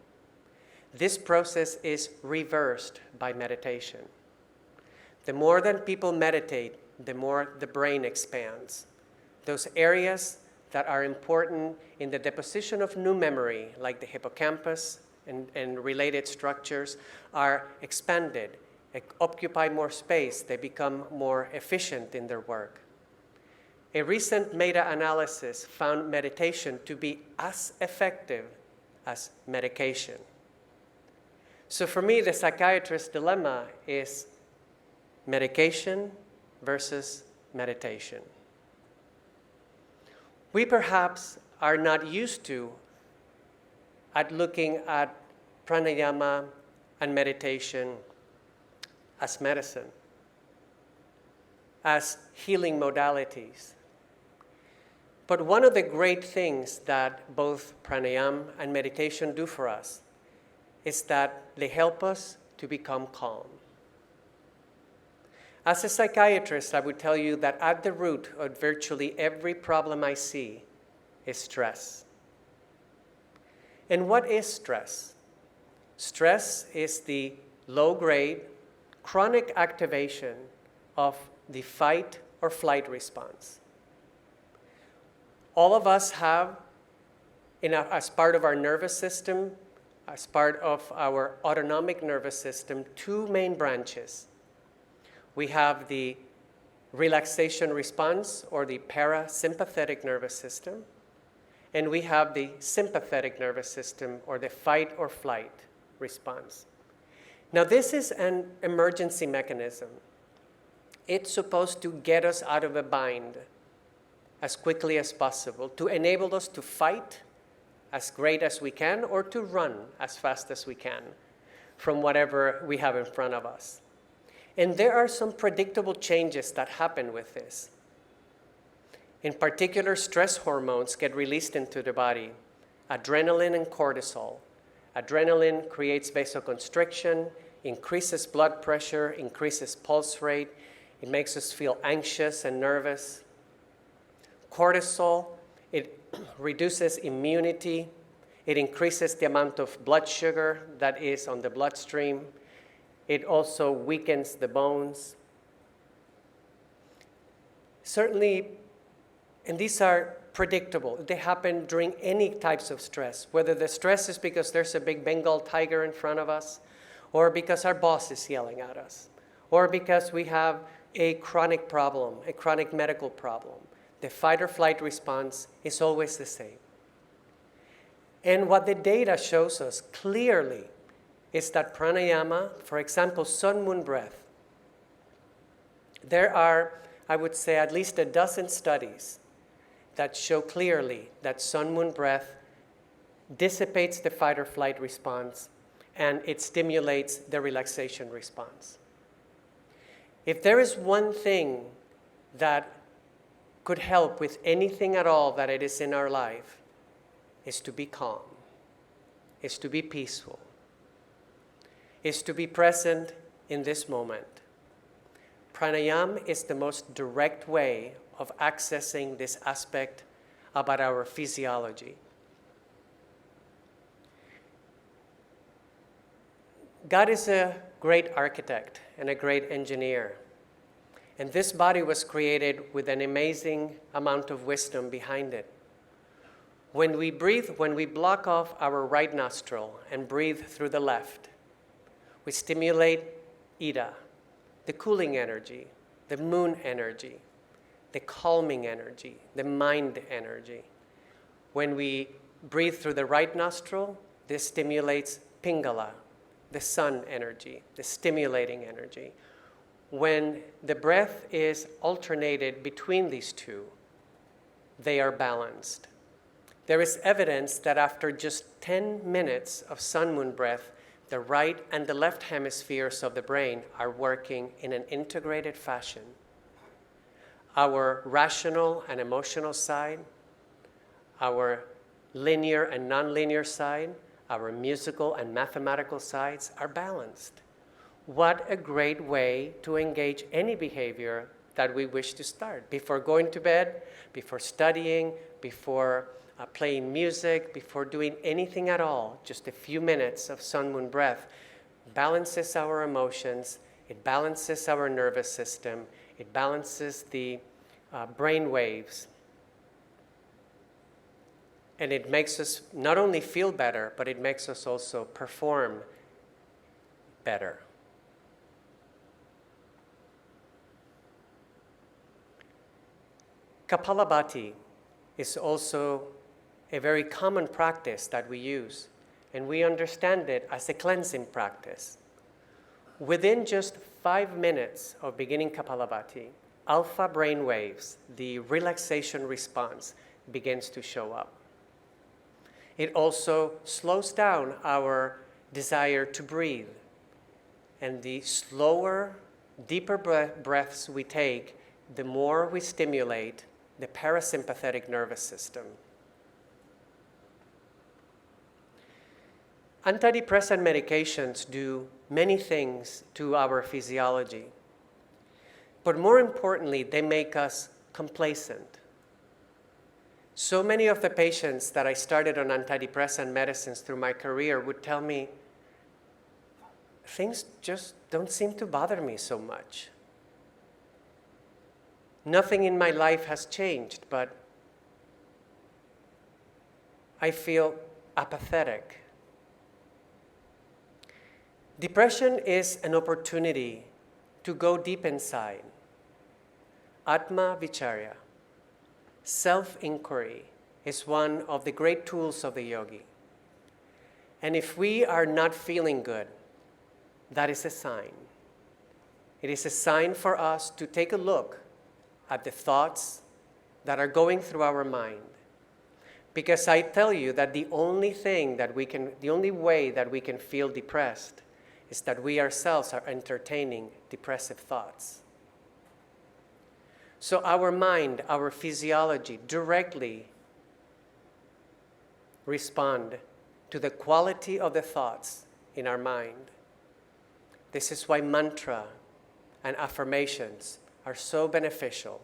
this process is reversed by meditation. The more that people meditate, the more the brain expands. Those areas that are important in the deposition of new memory, like the hippocampus and related structures, are expanded, occupy more space, they become more efficient in their work. A recent meta-analysis found meditation to be as effective as medication. So for me, the psychiatrist's dilemma is medication versus meditation. We perhaps are not used to at looking at pranayama and meditation as medicine, as healing modalities. But one of the great things that both pranayama and meditation do for us is that they help us to become calm. As a psychiatrist, I would tell you that at the root of virtually every problem I see is stress. And what is stress? Stress is the low-grade, chronic activation of the fight or flight response. All of us have, as part of our nervous system, as part of our autonomic nervous system, two main branches. We have the relaxation response, or the parasympathetic nervous system, and we have the sympathetic nervous system, or the fight or flight response. Now, this is an emergency mechanism. It's supposed to get us out of a bind as quickly as possible, to enable us to fight as great as we can, or to run as fast as we can from whatever we have in front of us. And there are some predictable changes that happen with this. In particular, stress hormones get released into the body, adrenaline and cortisol. Adrenaline creates vasoconstriction, increases blood pressure, increases pulse rate. It makes us feel anxious and nervous. Cortisol, it reduces immunity. It increases the amount of blood sugar that is on the bloodstream. It also weakens the bones. Certainly, and these are predictable. They happen during any types of stress, whether the stress is because there's a big Bengal tiger in front of us, or because our boss is yelling at us, or because we have a chronic problem, a chronic medical problem. The fight or flight response is always the same. And what the data shows us clearly is that pranayama, for example, sun-moon breath, there are, I would say, at least a dozen studies that show clearly that sun-moon breath dissipates the fight or flight response and it stimulates the relaxation response. If there is one thing that could help with anything at all that it is in our life, is to be calm, is to be peaceful, is to be present in this moment. Pranayama is the most direct way of accessing this aspect about our physiology. God is a great architect and a great engineer. And this body was created with an amazing amount of wisdom behind it. When we breathe, when we block off our right nostril and breathe through the left, we stimulate Ida, the cooling energy, the moon energy, the calming energy, the mind energy. When we breathe through the right nostril, this stimulates Pingala, the sun energy, the stimulating energy. When the breath is alternated between these two, they are balanced. There is evidence that after just 10 minutes of sun-moon breath, the right and the left hemispheres of the brain are working in an integrated fashion. Our rational and emotional side, our linear and nonlinear side, our musical and mathematical sides are balanced. What a great way to engage any behavior that we wish to start. Before going to bed, before studying, before playing music, before doing anything at all, just a few minutes of sun-moon breath balances our emotions, it balances our nervous system, it balances the brain waves. And it makes us not only feel better, but it makes us also perform better. Kapalabhati is also a very common practice that we use, and we understand it as a cleansing practice. Within just 5 minutes of beginning Kapalabhati, alpha brain waves, the relaxation response, begins to show up. It also slows down our desire to breathe. And the slower, deeper breaths we take, the more we stimulate the parasympathetic nervous system. Antidepressant medications do many things to our physiology. But more importantly, they make us complacent. So many of the patients that I started on antidepressant medicines through my career would tell me, things just don't seem to bother me so much. Nothing in my life has changed, but I feel apathetic. Depression is an opportunity to go deep inside. Atma Vicharya, self-inquiry, is one of the great tools of the yogi. And if we are not feeling good, that is a sign. It is a sign for us to take a look at the thoughts that are going through our mind. Because I tell you that the only way that we can feel depressed is that we ourselves are entertaining depressive thoughts. So our mind, our physiology directly respond to the quality of the thoughts in our mind. This is why mantra and affirmations are so beneficial.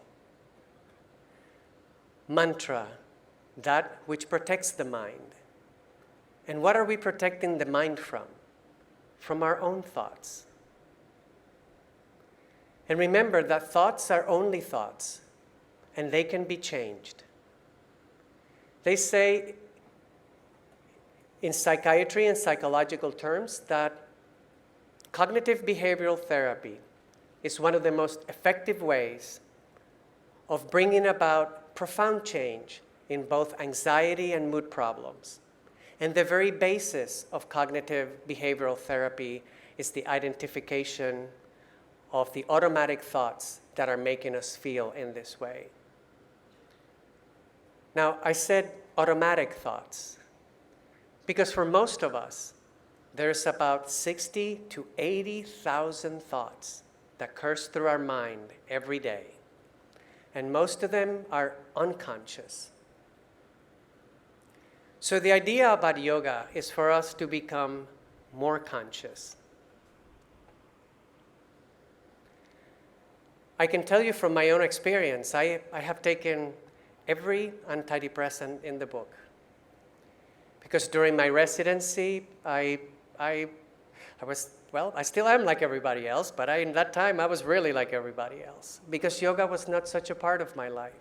Mantra, that which protects the mind. And what are we protecting the mind from? From our own thoughts. And remember that thoughts are only thoughts, and they can be changed. They say in psychiatry and psychological terms that cognitive behavioral therapy is one of the most effective ways of bringing about profound change in both anxiety and mood problems. And the very basis of cognitive behavioral therapy is the identification of the automatic thoughts that are making us feel in this way. Now, I said automatic thoughts because for most of us, there's about 60 to 80,000 thoughts that curse through our mind every day. And most of them are unconscious. So the idea about yoga is for us to become more conscious. I can tell you from my own experience, I have taken every antidepressant in the book. Because during my residency, I was, well, I still am like everybody else, but in that time I was really like everybody else. Because yoga was not such a part of my life.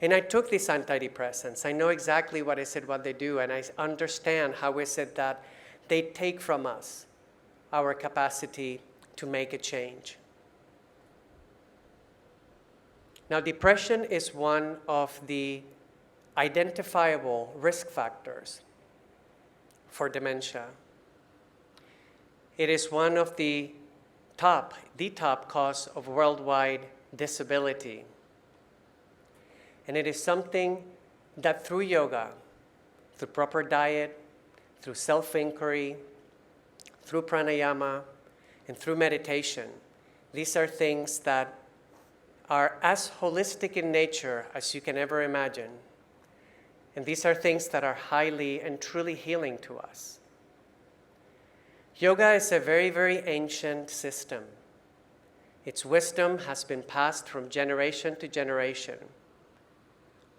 And I took these antidepressants. I know exactly what is it, what they do, and I understand how is it that they take from us our capacity to make a change. Now, depression is one of the identifiable risk factors for dementia. It is one of the top cause of worldwide disability. And it is something that through yoga, through proper diet, through self-inquiry, through pranayama, and through meditation, these are things that are as holistic in nature as you can ever imagine. And these are things that are highly and truly healing to us. Yoga is a very, very ancient system. Its wisdom has been passed from generation to generation.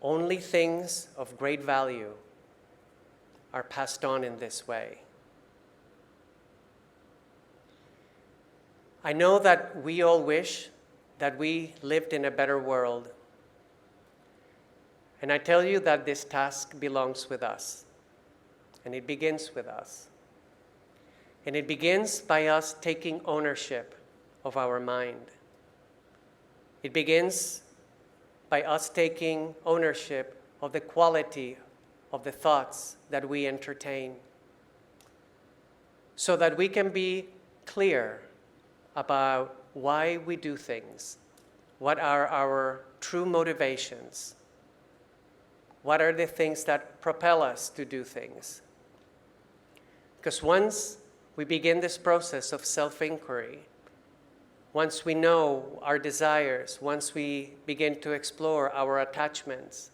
Only things of great value are passed on in this way. I know that we all wish that we lived in a better world. And I tell you that this task belongs with us, and it begins with us. And it begins by us taking ownership of our mind. It begins by us taking ownership of the quality of the thoughts that we entertain, so that we can be clear about why we do things, what are our true motivations, what are the things that propel us to do things. Because once we begin this process of self-inquiry, once we know our desires, once we begin to explore our attachments,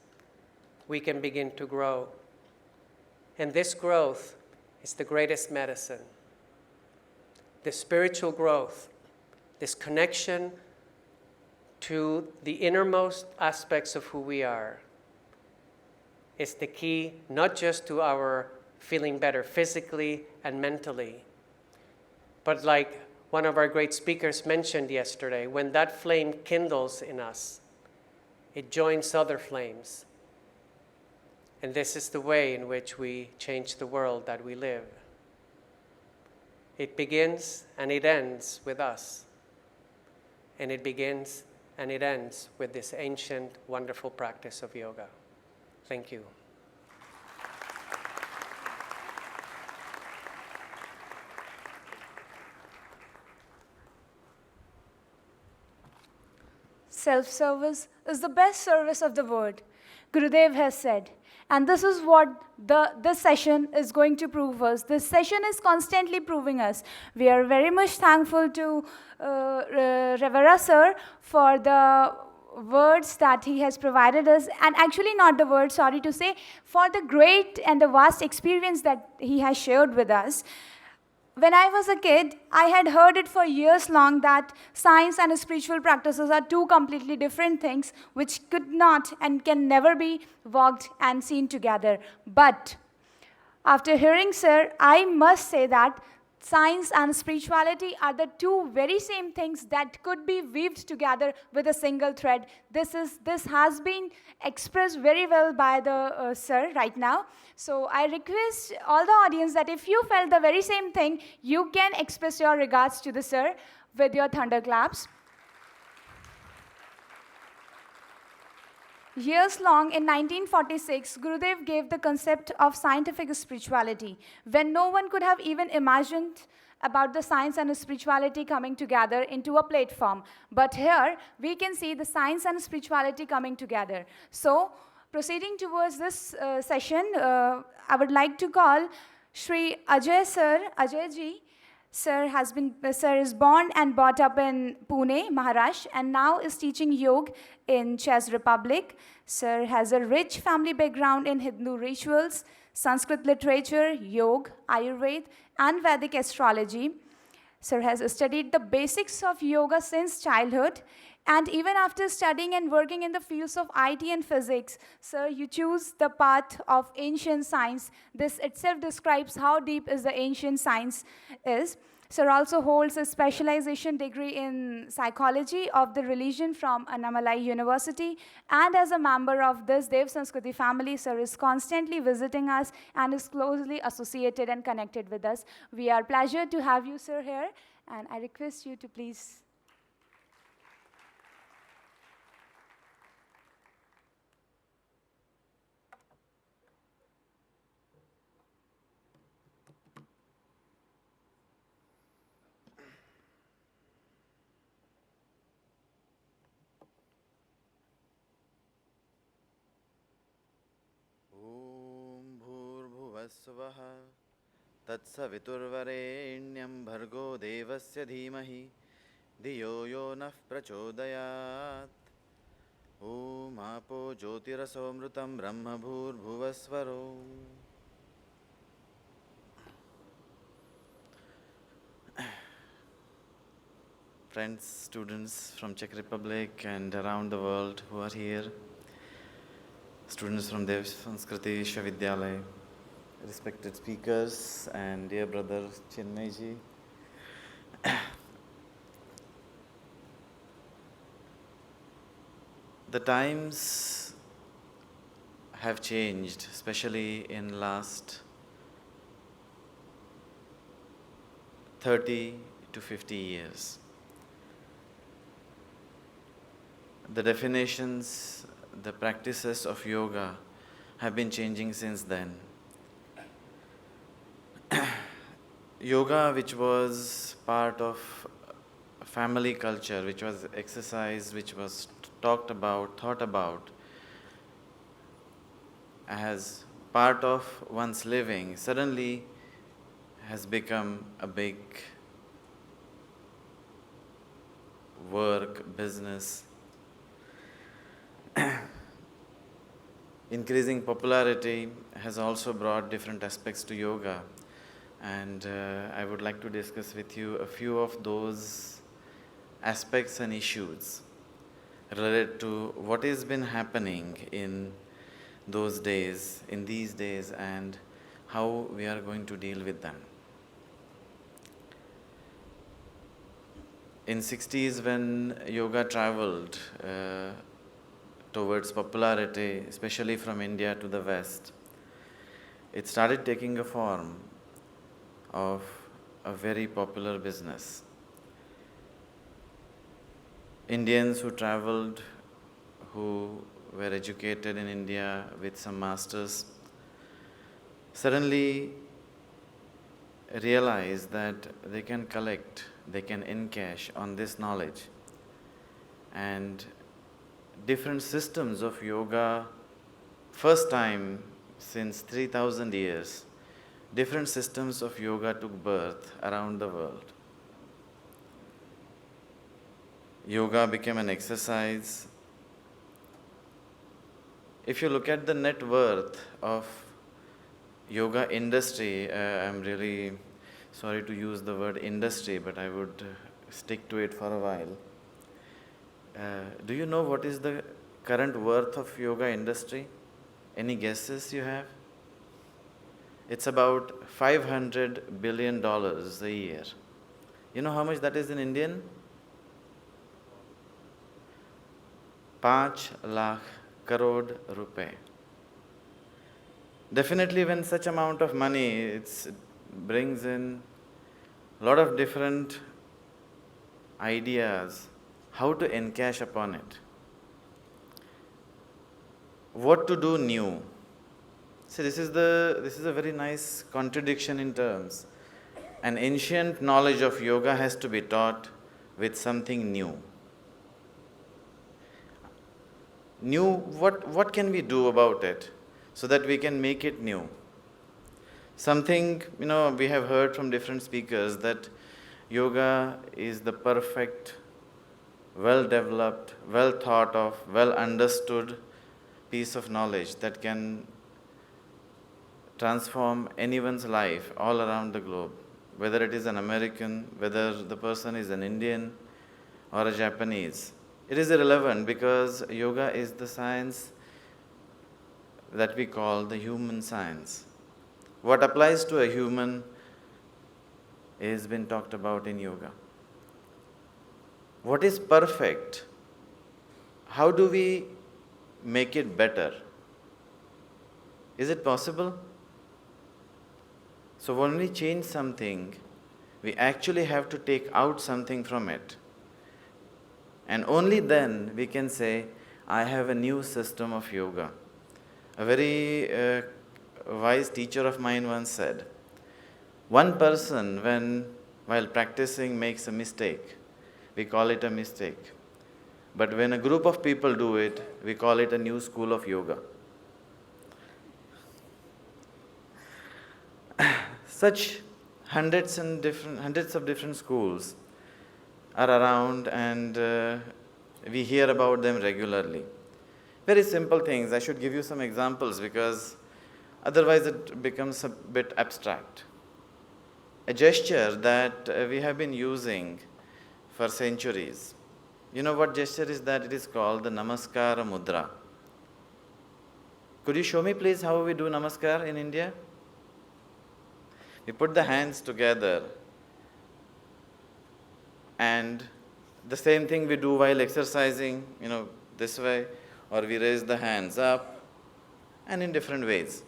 we can begin to grow. And this growth is the greatest medicine. The spiritual growth, this connection to the innermost aspects of who we are, is the key not just to our feeling better physically and mentally, but like one of our great speakers mentioned yesterday, when that flame kindles in us, it joins other flames. And this is the way in which we change the world that we live. It begins and it ends with us. And it begins and it ends with this ancient, wonderful practice of yoga. Thank you. Self-service is the best service of the world, Gurudev has said. And this is what this session is going to prove us. This session is constantly proving us. We are very much thankful to Revera sir for the words that he has provided us, and actually not the words, sorry to say, for the great and the vast experience that he has shared with us. When I was a kid, I had heard it for years long that science and spiritual practices are two completely different things which could not and can never be walked and seen together. But after hearing sir, I must say that science and spirituality are the two very same things that could be weaved together with a single thread. This has been expressed very well by the sir right now. So I request all the audience that if you felt the very same thing, you can express your regards to the sir with your thunderclaps. Years long, in 1946, Gurudev gave the concept of scientific spirituality, when no one could have even imagined about the science and spirituality coming together into a platform. But here, we can see the science and spirituality coming together. So, proceeding towards this session, I would like to call Shri Ajay sir, Ajay ji. Sir is born and brought up in Pune, Maharashtra, and now is teaching yoga in Czech Republic. Sir has a rich family background in Hindu rituals, Sanskrit literature, yoga, Ayurveda, and Vedic astrology. Sir has studied the basics of yoga since childhood, and even after studying and working in the fields of IT and physics, sir, you choose the path of ancient science. This itself describes how deep is the ancient science is. Sir also holds a specialization degree in psychology of the religion from Annamalai University, and as a member of this Dev Sanskriti family, sir is constantly visiting us and is closely associated and connected with us. We are pleased to have you, sir, here, and I request you to please. स्वः तत्सवितुर्वरेण्यं भर्गो देवस्य धीमहि धियो यो नः प्रचोदयात् ॐ आपो ज्योतिरसोऽमृतं ब्रह्मभूर्भुवस्वरो. Friends, students from Czech Republic and around the world who are here, students from Dev Sanskriti Vishwavidyalaya, respected speakers, and dear brother Chinmay ji. The times have changed, especially in last 30 to 50 years. The definitions, the practices of yoga have been changing since then. Yoga, which was part of family culture, which was exercise, which was talked about, thought about, as part of one's living, suddenly has become a big work, business. Increasing popularity has also brought different aspects to yoga, and I would like to discuss with you a few of those aspects and issues related to what has been happening in those days, in these days, and how we are going to deal with them. In 60s, when yoga traveled towards popularity, especially from India to the West, it started taking a form of a very popular business. Indians who traveled, who were educated in India with some masters, suddenly realized that they can collect, they can encash on this knowledge. And different systems of yoga, first time since 3,000 years, different systems of yoga took birth around the world. Yoga became an exercise. If you look at the net worth of yoga industry, I'm really sorry to use the word industry, but I would stick to it for a while. Do you know what is the current worth of yoga industry? Any guesses you have? It's about $500 billion a year. You know how much that is in Indian? 5 lakh crore rupee. Definitely when such amount of money, it brings in a lot of different ideas how to encash upon it. What to do new? See, this is a very nice contradiction in terms. An ancient knowledge of yoga has to be taught with something new. New, what can we do about it so that we can make it new? Something, we have heard from different speakers that yoga is the perfect, well-developed, well-thought of, well-understood piece of knowledge that can transform anyone's life all around the globe, whether it is an American, whether the person is an Indian or a Japanese. It is irrelevant because yoga is the science that we call the human science. What applies to a human is been talked about in yoga. What is perfect? How do we make it better? Is it possible? So when we change something, we actually have to take out something from it. And only then we can say, I have a new system of yoga. A very wise teacher of mine once said, one person while practicing makes a mistake, we call it a mistake. But when a group of people do it, we call it a new school of yoga. Such hundreds of different schools are around, and we hear about them regularly. Very simple things. I should give you some examples because otherwise it becomes a bit abstract. A gesture that we have been using for centuries. You know what gesture is that? It is called the Namaskara Mudra. Could you show me please how we do Namaskar in India? We put the hands together, and the same thing we do while exercising, this way, or we raise the hands up and in different ways.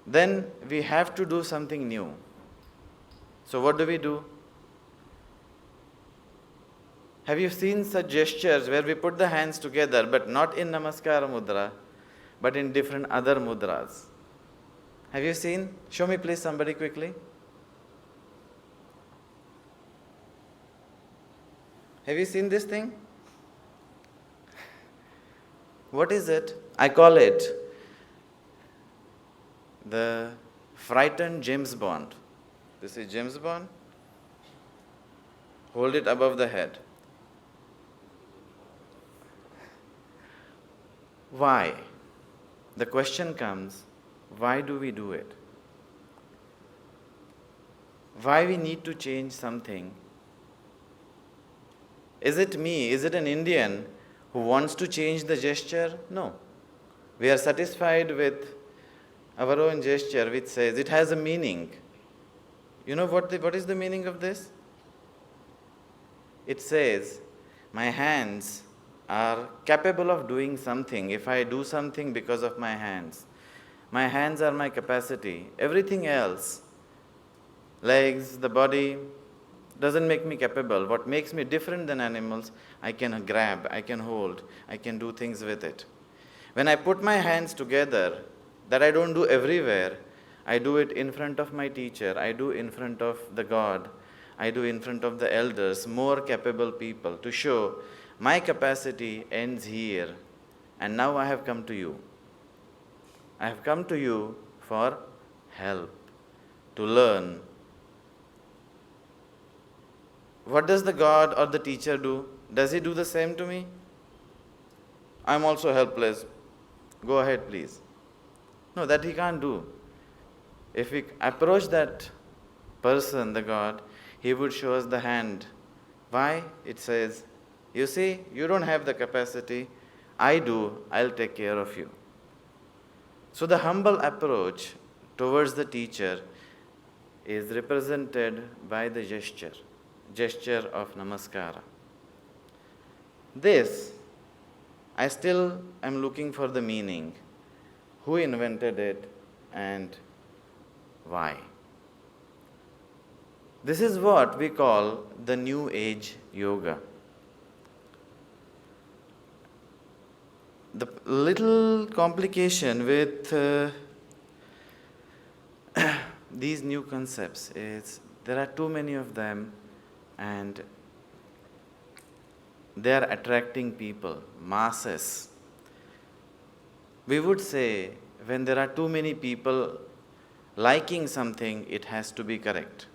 Then we have to do something new. So what do? Have you seen such gestures where we put the hands together, but not in Namaskara Mudra, but in different other mudras? Have you seen? Show me please somebody quickly. Have you seen this thing? What is it? I call it the frightened James Bond. This is James Bond. Hold it above the head. Why? The question comes, why do we do it? Why we need to change something? Is it me? Is it an Indian who wants to change the gesture? No. We are satisfied with our own gesture which says it has a meaning. You know what is the meaning of this? It says, my hands are capable of doing something if I do something because of my hands. My hands are my capacity. Everything else, legs, the body, doesn't make me capable. What makes me different than animals, I can grab, I can hold, I can do things with it. When I put my hands together, that I don't do everywhere, I do it in front of my teacher, I do in front of the God, I do in front of the elders, more capable people, to show my capacity ends here, and now I have come to you. I have come to you for help, to learn. What does the God or the teacher do? Does he do the same to me? I'm also helpless. Go ahead, please. No, that he can't do. If we approach that person, the God, he would show us the hand. Why? It says, you see, you don't have the capacity. I do. I'll take care of you. So the humble approach towards the teacher is represented by the gesture of Namaskara. This, I still am looking for the meaning. Who invented it and why? This is what we call the New Age Yoga. The little complication with these new concepts is there are too many of them and they are attracting people, masses. We would say when there are too many people liking something, it has to be correct.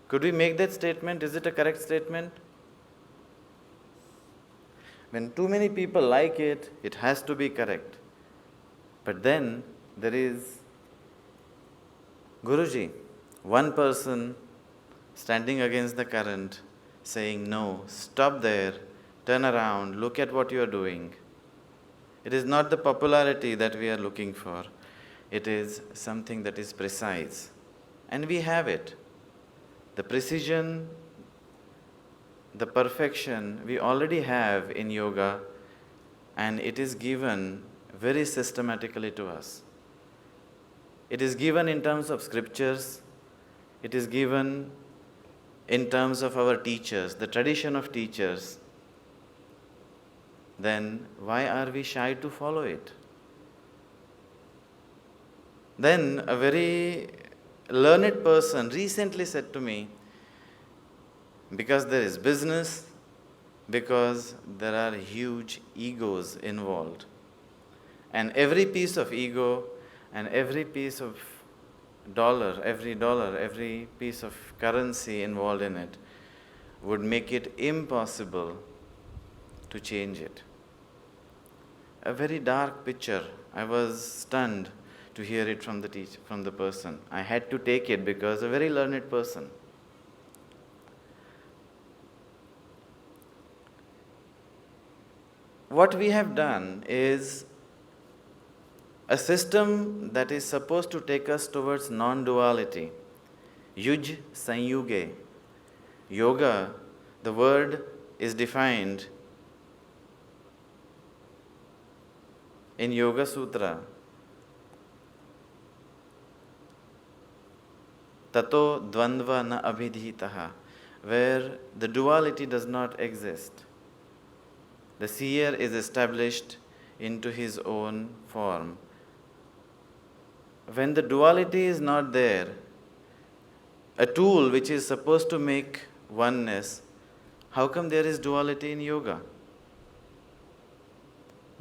Could we make that statement? Is it a correct statement? When too many people like it, it has to be correct. But then there is Guruji, one person standing against the current, saying, no, stop there, turn around, look at what you are doing. It is not the popularity that we are looking for. It is something that is precise. And we have it. The precision, the perfection we already have in yoga, and it is given very systematically to us. It is given in terms of scriptures, it is given in terms of our teachers, the tradition of teachers. Then why are we shy to follow it? Then a very learned person recently said to me, because there is business, because there are huge egos involved. And every piece of ego and every piece of dollar, every piece of currency involved in it would make it impossible to change it. A very dark picture. I was stunned to hear it from the person. I had to take it because a very learned person. What we have done is a system that is supposed to take us towards non-duality. Yuj Sanyuge. Yoga, the word is defined in Yoga Sutra, Tato dvandva na abhidhitaha, where the duality does not exist. The seer is established into his own form. When the duality is not there, a tool which is supposed to make oneness, how come there is duality in yoga?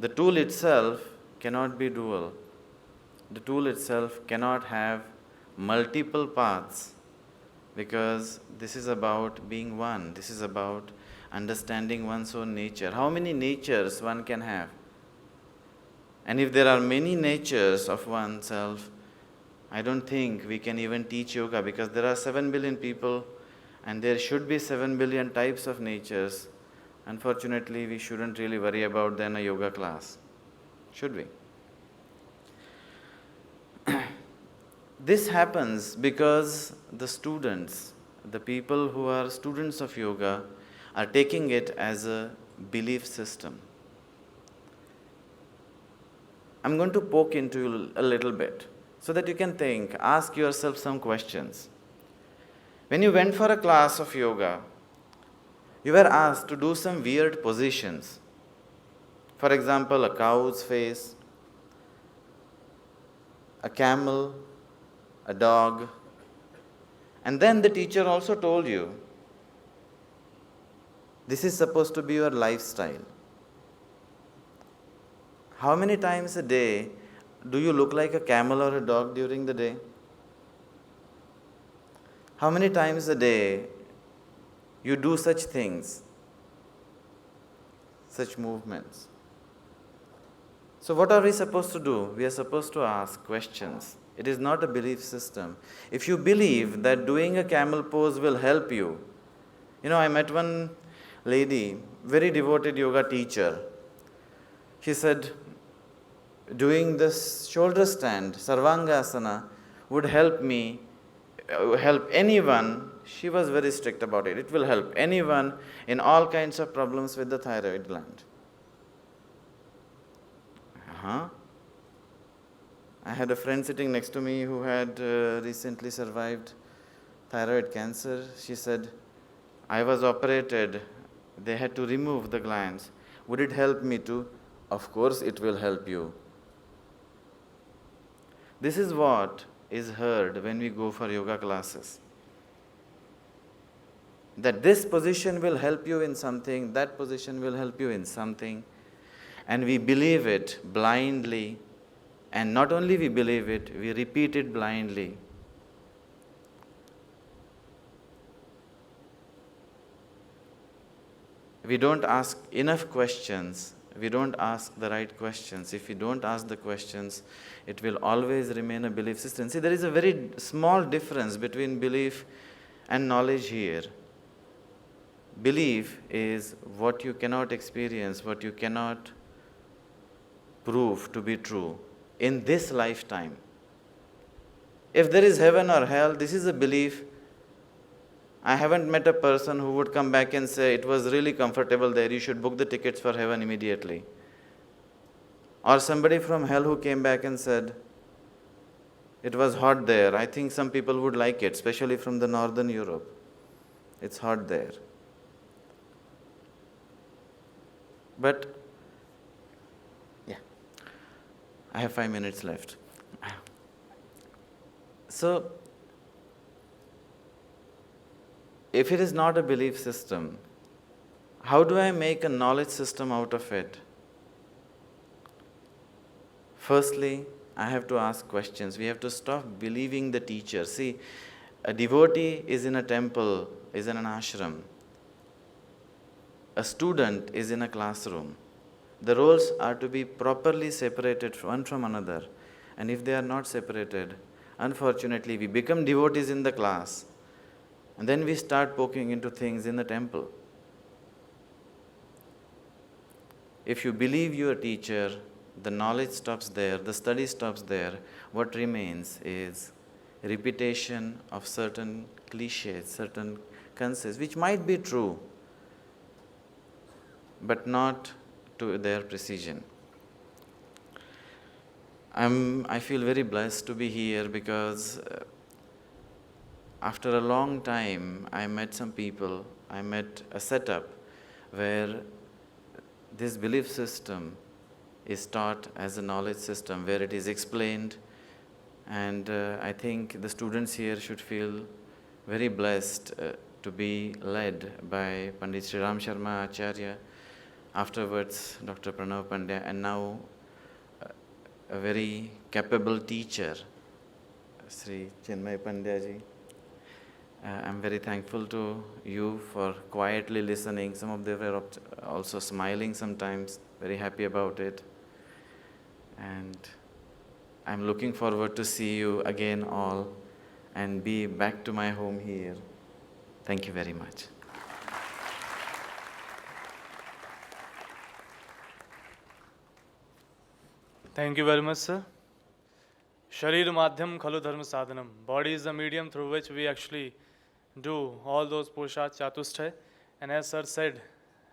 The tool itself cannot be dual. The tool itself cannot have multiple paths, because this is about being one. This is about understanding one's own nature. How many natures one can have? And if there are many natures of oneself, I don't think we can even teach yoga, because there are 7 billion people and there should be 7 billion types of natures. Unfortunately, we shouldn't really worry about then a yoga class. Should we? This happens because the students, the people who are students of yoga, are taking it as a belief system. I'm going to poke into a little bit so that you can think, ask yourself some questions. When you went for a class of yoga, you were asked to do some weird positions. For example, a cow's face, a camel, a dog. And then the teacher also told you, this is supposed to be your lifestyle. How many times a day do you look like a camel or a dog during the day? How many times a day you do such things, such movements? So what are we supposed to do? We are supposed to ask questions. It is not a belief system. If you believe that doing a camel pose will help you, I met one lady, very devoted yoga teacher. She said, doing this shoulder stand, Sarvangasana, would help me, help anyone. She was very strict about it. It will help anyone in all kinds of problems with the thyroid gland. I had a friend sitting next to me who had recently survived thyroid cancer. She said, I was operated. They had to remove the glands. Would it help me too? Of course it will help you. This is what is heard when we go for yoga classes. That this position will help you in something, that position will help you in something. And we believe it blindly. And not only we believe it, we repeat it blindly. We don't ask enough questions. We don't ask the right questions. If we don't ask the questions, it will always remain a belief system. See, there is a very small difference between belief and knowledge here. Belief is what you cannot experience, what you cannot prove to be true in this lifetime. If there is heaven or hell, this is a belief. I haven't met a person who would come back and say, it was really comfortable there, you should book the tickets for heaven immediately. Or somebody from hell who came back and said, it was hot there. I think some people would like it, especially from the northern Europe. It's hot there. But I have 5 minutes left. So, if it is not a belief system, how do I make a knowledge system out of it? Firstly, I have to ask questions. We have to stop believing the teacher. See, a devotee is in a temple, is in an ashram. A student is in a classroom. The roles are to be properly separated one from another. And if they are not separated, unfortunately, we become devotees in the class. And then we start poking into things in the temple. If you believe you are a teacher, the knowledge stops there, the study stops there. What remains is repetition of certain cliches, certain concepts, which might be true, but not to their precision. I feel very blessed to be here because after a long time, I met some people, I met a setup where this belief system is taught as a knowledge system, where it is explained, and I think the students here should feel very blessed to be led by Pandit Sri Ram Sharma Acharya, afterwards Dr. Pranav Pandya, and now a very capable teacher, Sri Chinmay Pandya ji. I'm very thankful to you for quietly listening. Some of them were also smiling sometimes, very happy about it. And I'm looking forward to see you again all and be back to my home here. Thank you very much. Thank you very much, sir. Sharir madhyam khalu dharma sadhanam. Body is the medium through which we actually do all those Purusharth Chatushthay. And as sir said,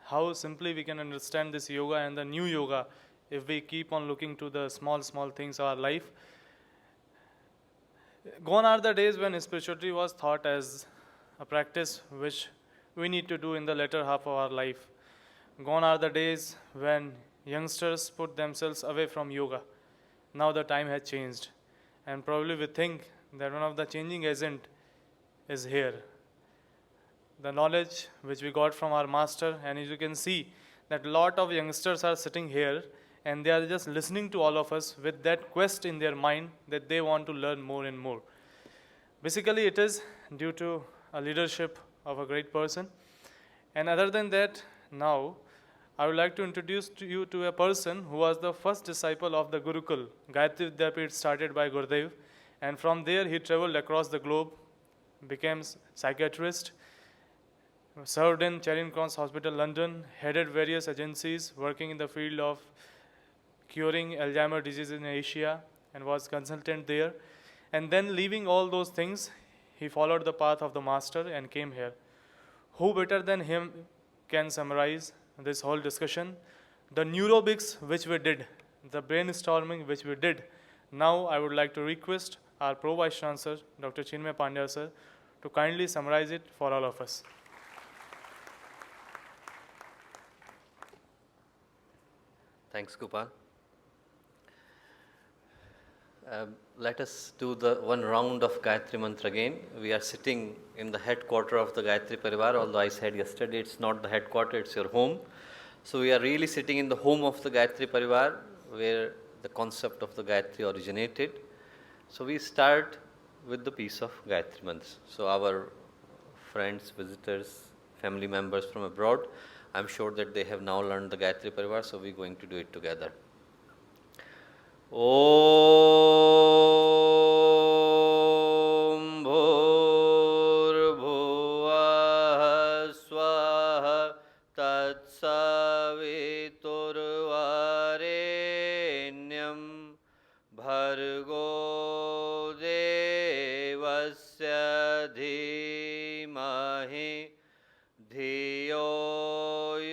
how simply we can understand this yoga and the new yoga if we keep on looking to the small things of our life. Gone are the days when spirituality was thought as a practice which we need to do in the latter half of our life. Gone are the days when youngsters put themselves away from yoga. Now the time has changed. And probably we think that one of the changing agent is here. The knowledge which we got from our master, and as you can see that a lot of youngsters are sitting here and they are just listening to all of us with that quest in their mind that they want to learn more and more. Basically it is due to a leadership of a great person. And other than that, now I would like to introduce to you to a person who was the first disciple of the Gurukul. Gayatri Vidyapith started by Gurudev, and from there he traveled across the globe, became psychiatrist, served in Charing Cross Hospital, London, headed various agencies working in the field of curing Alzheimer's disease in Asia, and was consultant there. And then leaving all those things, he followed the path of the master and came here. Who better than him can summarize this whole discussion? The neurobics which we did, the brainstorming which we did. Now I would like to request our Pro Vice Chancellor, Dr. Chinmay Pandya sir, to kindly summarize it for all of us. Thanks, Gopal. Let us do the one round of Gayatri Mantra again. We are sitting in the headquarter of the Gayatri Pariwar, although I said yesterday it's not the headquarter, it's your home. So we are really sitting in the home of the Gayatri Pariwar, where the concept of the Gayatri originated. So we start with the piece of Gayatri Mantra. So our friends, visitors, family members from abroad, I'm sure that they have now learned the Gayatri Parivar, so we're going to do it together. Om Bhur-Bhuvah Swaha Tatsaviturvarenyam Bhargo Devasya Dhimahi Dhiyo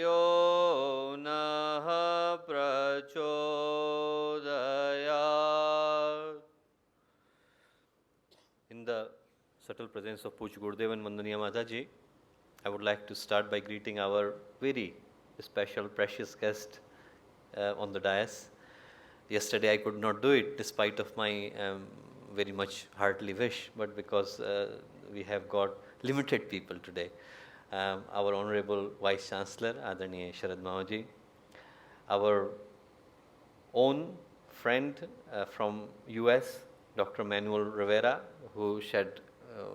Yo Nah Prachodayat. In the subtle presence of Puj Gurudev and Vandaniya Mataji, I would like to start by greeting our very special, precious guest on the dais. Yesterday I could not do it despite of my very much heartily wish, but because we have got limited people today. Our Honorable Vice Chancellor, Adharaniya Sharad Mahaji, our own friend from US, Dr. Manuel Rivera, who shed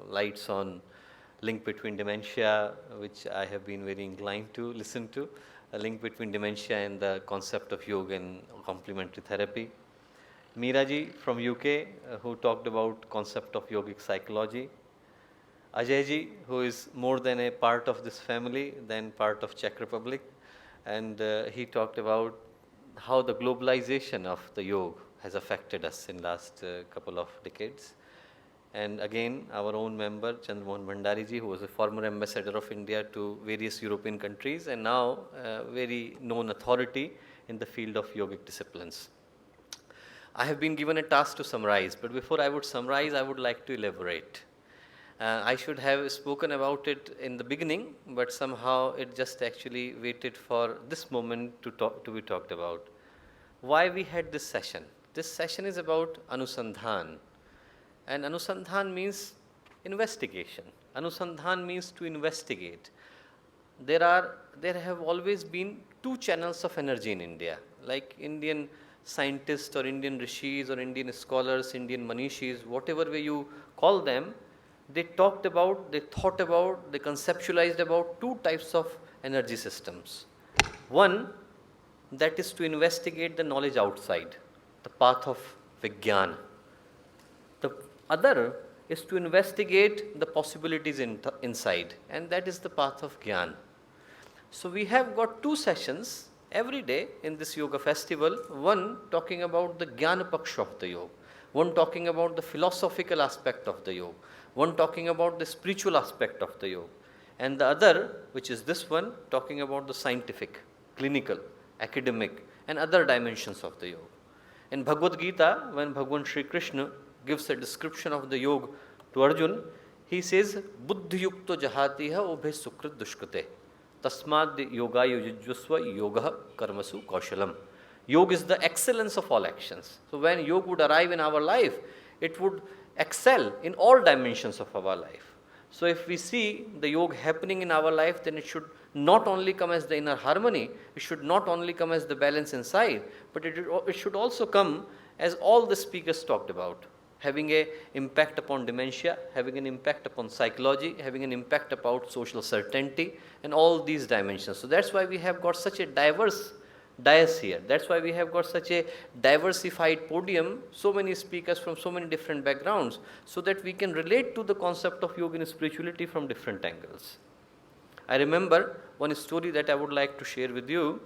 lights on link between dementia, which I have been very inclined to listen to, a link between dementia and the concept of yoga and complementary therapy. Meeraji from UK, who talked about concept of yogic psychology. Ajayji, who is more than a part of this family than part of Czech Republic, and he talked about how the globalization of the yoga has affected us in last couple of decades. And again, our own member, Chandramohan Bhandariji, who was a former ambassador of India to various European countries and now a very known authority in the field of yogic disciplines. I have been given a task to summarize, but before I would summarize, I would like to elaborate. I should have spoken about it in the beginning, but somehow it just actually waited for this moment to be talked about. Why we had this session? This session is about Anusandhan. And Anusandhan means investigation. Anusandhan means to investigate. There have always been two channels of energy in India, like Indian scientists or Indian rishis or Indian scholars, Indian manishis, whatever way you call them, they talked about, they thought about, they conceptualized about two types of energy systems. One, that is to investigate the knowledge outside, the path of Vigyan. The other is to investigate the possibilities inside, and that is the path of Gyan. So we have got two sessions every day in this yoga festival, one talking about the Jnana Paksha of the yoga, one talking about the philosophical aspect of the yoga, one talking about the spiritual aspect of the yoga, and the other, which is this one, talking about the scientific, clinical, academic, and other dimensions of the yoga. In Bhagavad Gita, when Bhagavan Sri Krishna gives a description of the yoga to Arjun, he says, Buddhi yukto jahatiha obhe sukrit dushkrite. Tasmad yoga yujusva yoga karmasu kaushalam. Yoga is the excellence of all actions. So when yoga would arrive in our life, it would excel in all dimensions of our life. So if we see the yoga happening in our life, then it should not only come as the inner harmony, it should not only come as the balance inside, but it should also come as all the speakers talked about, having an impact upon dementia, having an impact upon psychology, having an impact about social certainty, and all these dimensions. So that's why we have got such a diverse dais here. That's why we have got such a diversified podium, so many speakers from so many different backgrounds, so that we can relate to the concept of yoga and spirituality from different angles. I remember one story that I would like to share with you.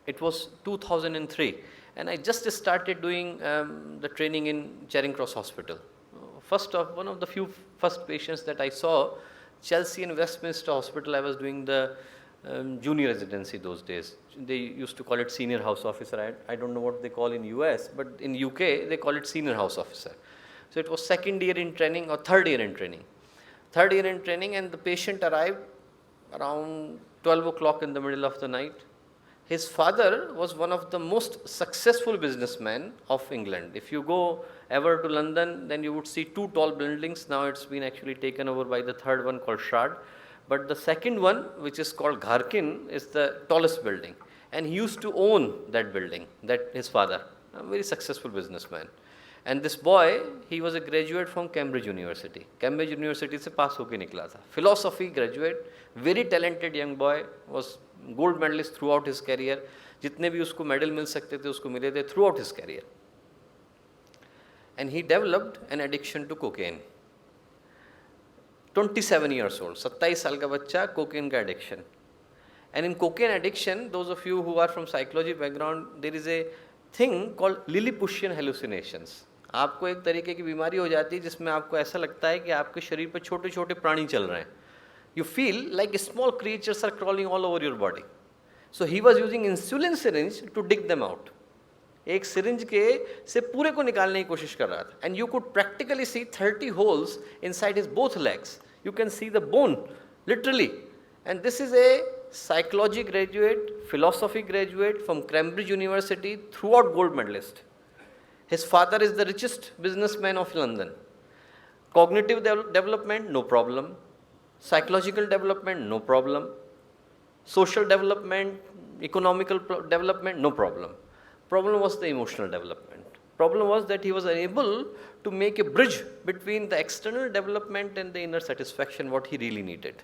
It was 2003, and I just started doing the training in Charing Cross Hospital. One of the few first patients that I saw, Chelsea and Westminster Hospital, I was doing the junior residency those days. They used to call it senior house officer. I don't know what they call in US, but in UK they call it senior house officer. So it was second year in training or third year in training. Third year in training, and the patient arrived around 12 o'clock in the middle of the night. His father was one of the most successful businessmen of England. If you go ever to London, then you would see two tall buildings. Now it's been actually taken over by the third one called Shard. But the second one, which is called Gharkin, is the tallest building. And he used to own that building, his father, a very successful businessman. And this boy, he was a graduate from Cambridge University. Cambridge University se pass hoke nikla tha. Philosophy graduate, very talented young boy, was gold medalist throughout his career. Jitne bhi usko medal mil sakte the, usko mile the throughout his career. And he developed an addiction to cocaine. 27 years old, 27 साल का बच्चा, cocaine का addiction. And in cocaine addiction, those of you who are from psychology background, there is a thing called Lilliputian hallucinations. आपको एक तरीके की बीमारी हो जाती है जिसमें आपको ऐसा लगता है कि आपके शरीर पर छोटे छोटे प्राणी चल रहे हैं. You feel like small creatures are crawling all over your body. So he was using insulin syringe to dig them out. एक सिरिंज के से पूरे को निकालने की कोशिश कर रहा था. And you could practically see 30 holes inside his both legs. You can see the bone, literally. And this is a psychology graduate, philosophy graduate from Cambridge University, throughout gold medalist. His father is the richest businessman of London. Cognitive development, no problem. Psychological development, no problem. Social development, economical development, no problem. Problem was the emotional development. Problem was that he was unable to make a bridge between the external development and the inner satisfaction, what he really needed.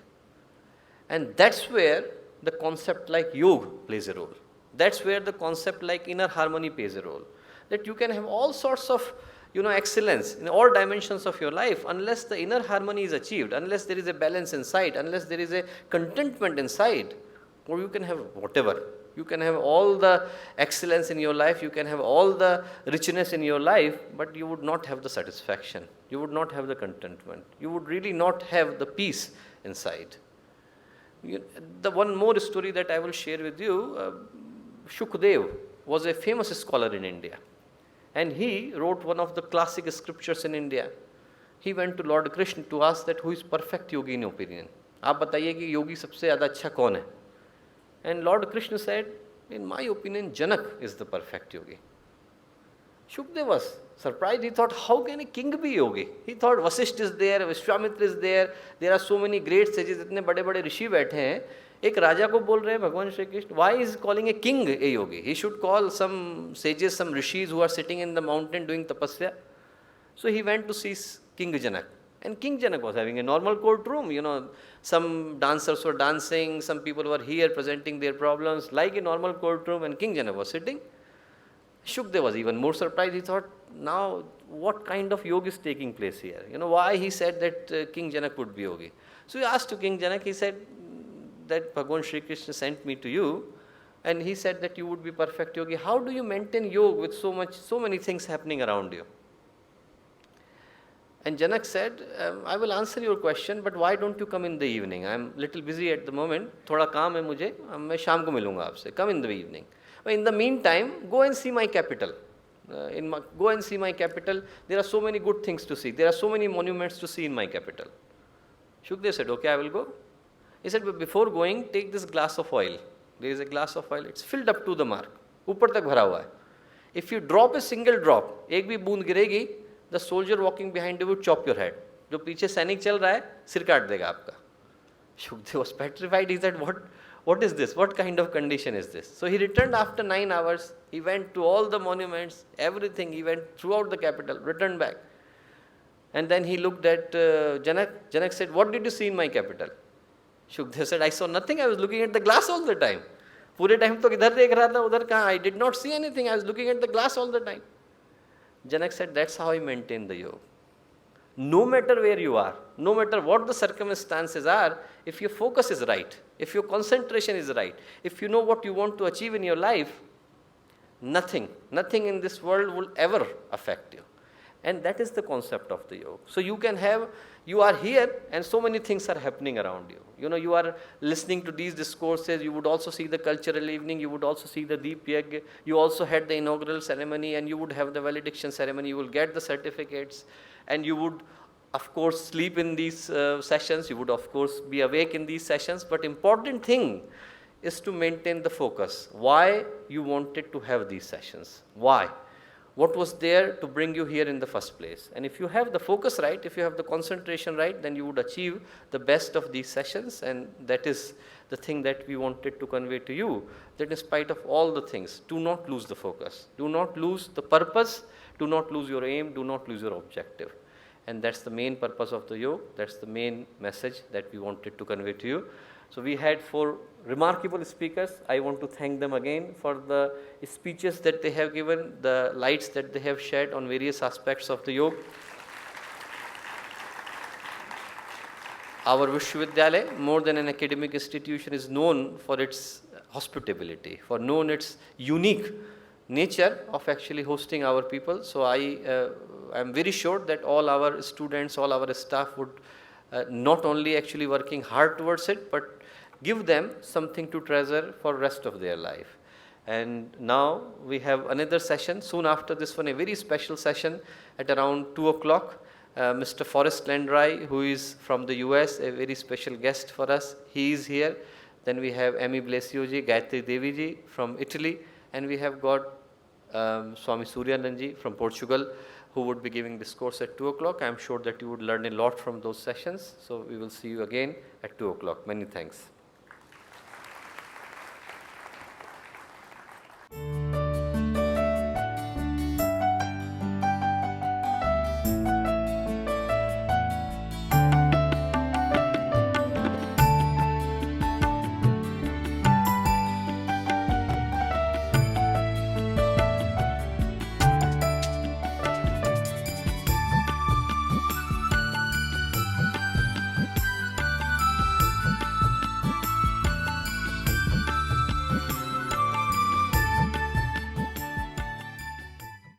And that's where the concept like yoga plays a role. That's where the concept like inner harmony plays a role. That you can have all sorts of excellence in all dimensions of your life, unless the inner harmony is achieved, unless there is a balance inside, unless there is a contentment inside, or you can have whatever. You can have all the excellence in your life, you can have all the richness in your life, but you would not have the satisfaction. You would not have the contentment. You would really not have the peace inside. The one more story that I will share with you, Shukdev was a famous scholar in India. And he wrote one of the classic scriptures in India. He went to Lord Krishna to ask that who is perfect yogi in your opinion. आप बताइए कि योगी सबसे ज़्यादा अच्छा कौन है? And Lord Krishna said, in my opinion, Janak is the perfect yogi. Shukdev was surprised. He thought, how can a king be yogi? He thought Vasisht is there, Vishwamitra is there. There are so many great sages. इतने बड़े बड़े ऋषि बैठे हैं. एक राजा को बोल रहे हैं भगवान Shri Krishna. Why is calling a king a yogi? He should call some sages, some rishis who are sitting in the mountain doing tapasya. So he went to see King Janak. And King Janak was having a normal courtroom. Some dancers were dancing, some people were here presenting their problems like a normal courtroom, and King Janak was sitting. Shukdev was even more surprised. He thought, now what kind of yoga is taking place here? Why he said that King Janak would be yogi. So he asked to King Janak, he said that Bhagavan Shri Krishna sent me to you, and he said that you would be perfect yogi. How do you maintain yoga with so many things happening around you? And Janak said, I will answer your question, but why don't you come in the evening? I am little busy at the moment. थोड़ा काम है मुझे. मैं शाम को मिलूंगा आपसे. Come in the evening. In the meantime, go and see my capital. Go and see my capital. There are so many good things to see. There are so many monuments to see in my capital. Shukdev said, okay, I will go. He said, but before going, take this glass of oil. There is a glass of oil. It's filled up to the mark. ऊपर तक भरा हुआ है. If you drop a single drop, एक भी बूंद गिरेगी, the soldier walking behind you would chop your head. जो पीछे सैनिक चल रहा है, सिर काट देगा आपका. Shukdev was petrified. He said, what is this? What kind of condition is this? So he returned after 9 hours. He went to all the monuments, everything. He went throughout the capital, returned back. And then he looked at Janak. Janak said, what did you see in my capital? Shukdev said, I saw nothing. I was looking at the glass all the time. पूरे time तो इधर देख रहा था, उधर कहाँ? I did not see anything. I was looking at the glass all the time. Janak said, that's how I maintain the yoga. No matter where you are, no matter what the circumstances are, if your focus is right, if your concentration is right, if you know what you want to achieve in your life, nothing in this world will ever affect you. And that is the concept of the yoga. So you are here and so many things are happening around you. You are listening to these discourses, you would also see the cultural evening, you would also see the Deep Yajna, you also had the inaugural ceremony, and you would have the valediction ceremony, you will get the certificates, and you would of course sleep in these sessions, you would of course be awake in these sessions, but important thing is to maintain the focus. Why you wanted to have these sessions? Why? What was there to bring you here in the first place? And if you have the focus right, if you have the concentration right, then you would achieve the best of these sessions, and that is the thing that we wanted to convey to you, that in spite of all the things, do not lose the focus, do not lose the purpose, do not lose your aim, do not lose your objective. And that's the main purpose of the yoga, that's the main message that we wanted to convey to you. So we had 4 remarkable speakers. I want to thank them again for the speeches that they have given, the lights that they have shed on various aspects of the yoga. Our Vishwavidyalaya, more than an academic institution, is known for its hospitality, for known its unique nature of actually hosting our people. So I am very sure that all our students, all our staff would not only actually working hard towards it, but give them something to treasure for rest of their life. And now we have another session soon after this one, a very special session at around 2 o'clock. Mr. Forrest Landry, who is from the US, a very special guest for us, he is here. Then we have Amy Blesioji, Gayatri Deviji from Italy, and we have got Swami Suryananji from Portugal, who would be giving discourse at 2 o'clock. I am sure that you would learn a lot from those sessions. So we will see you again at 2 o'clock. Many thanks.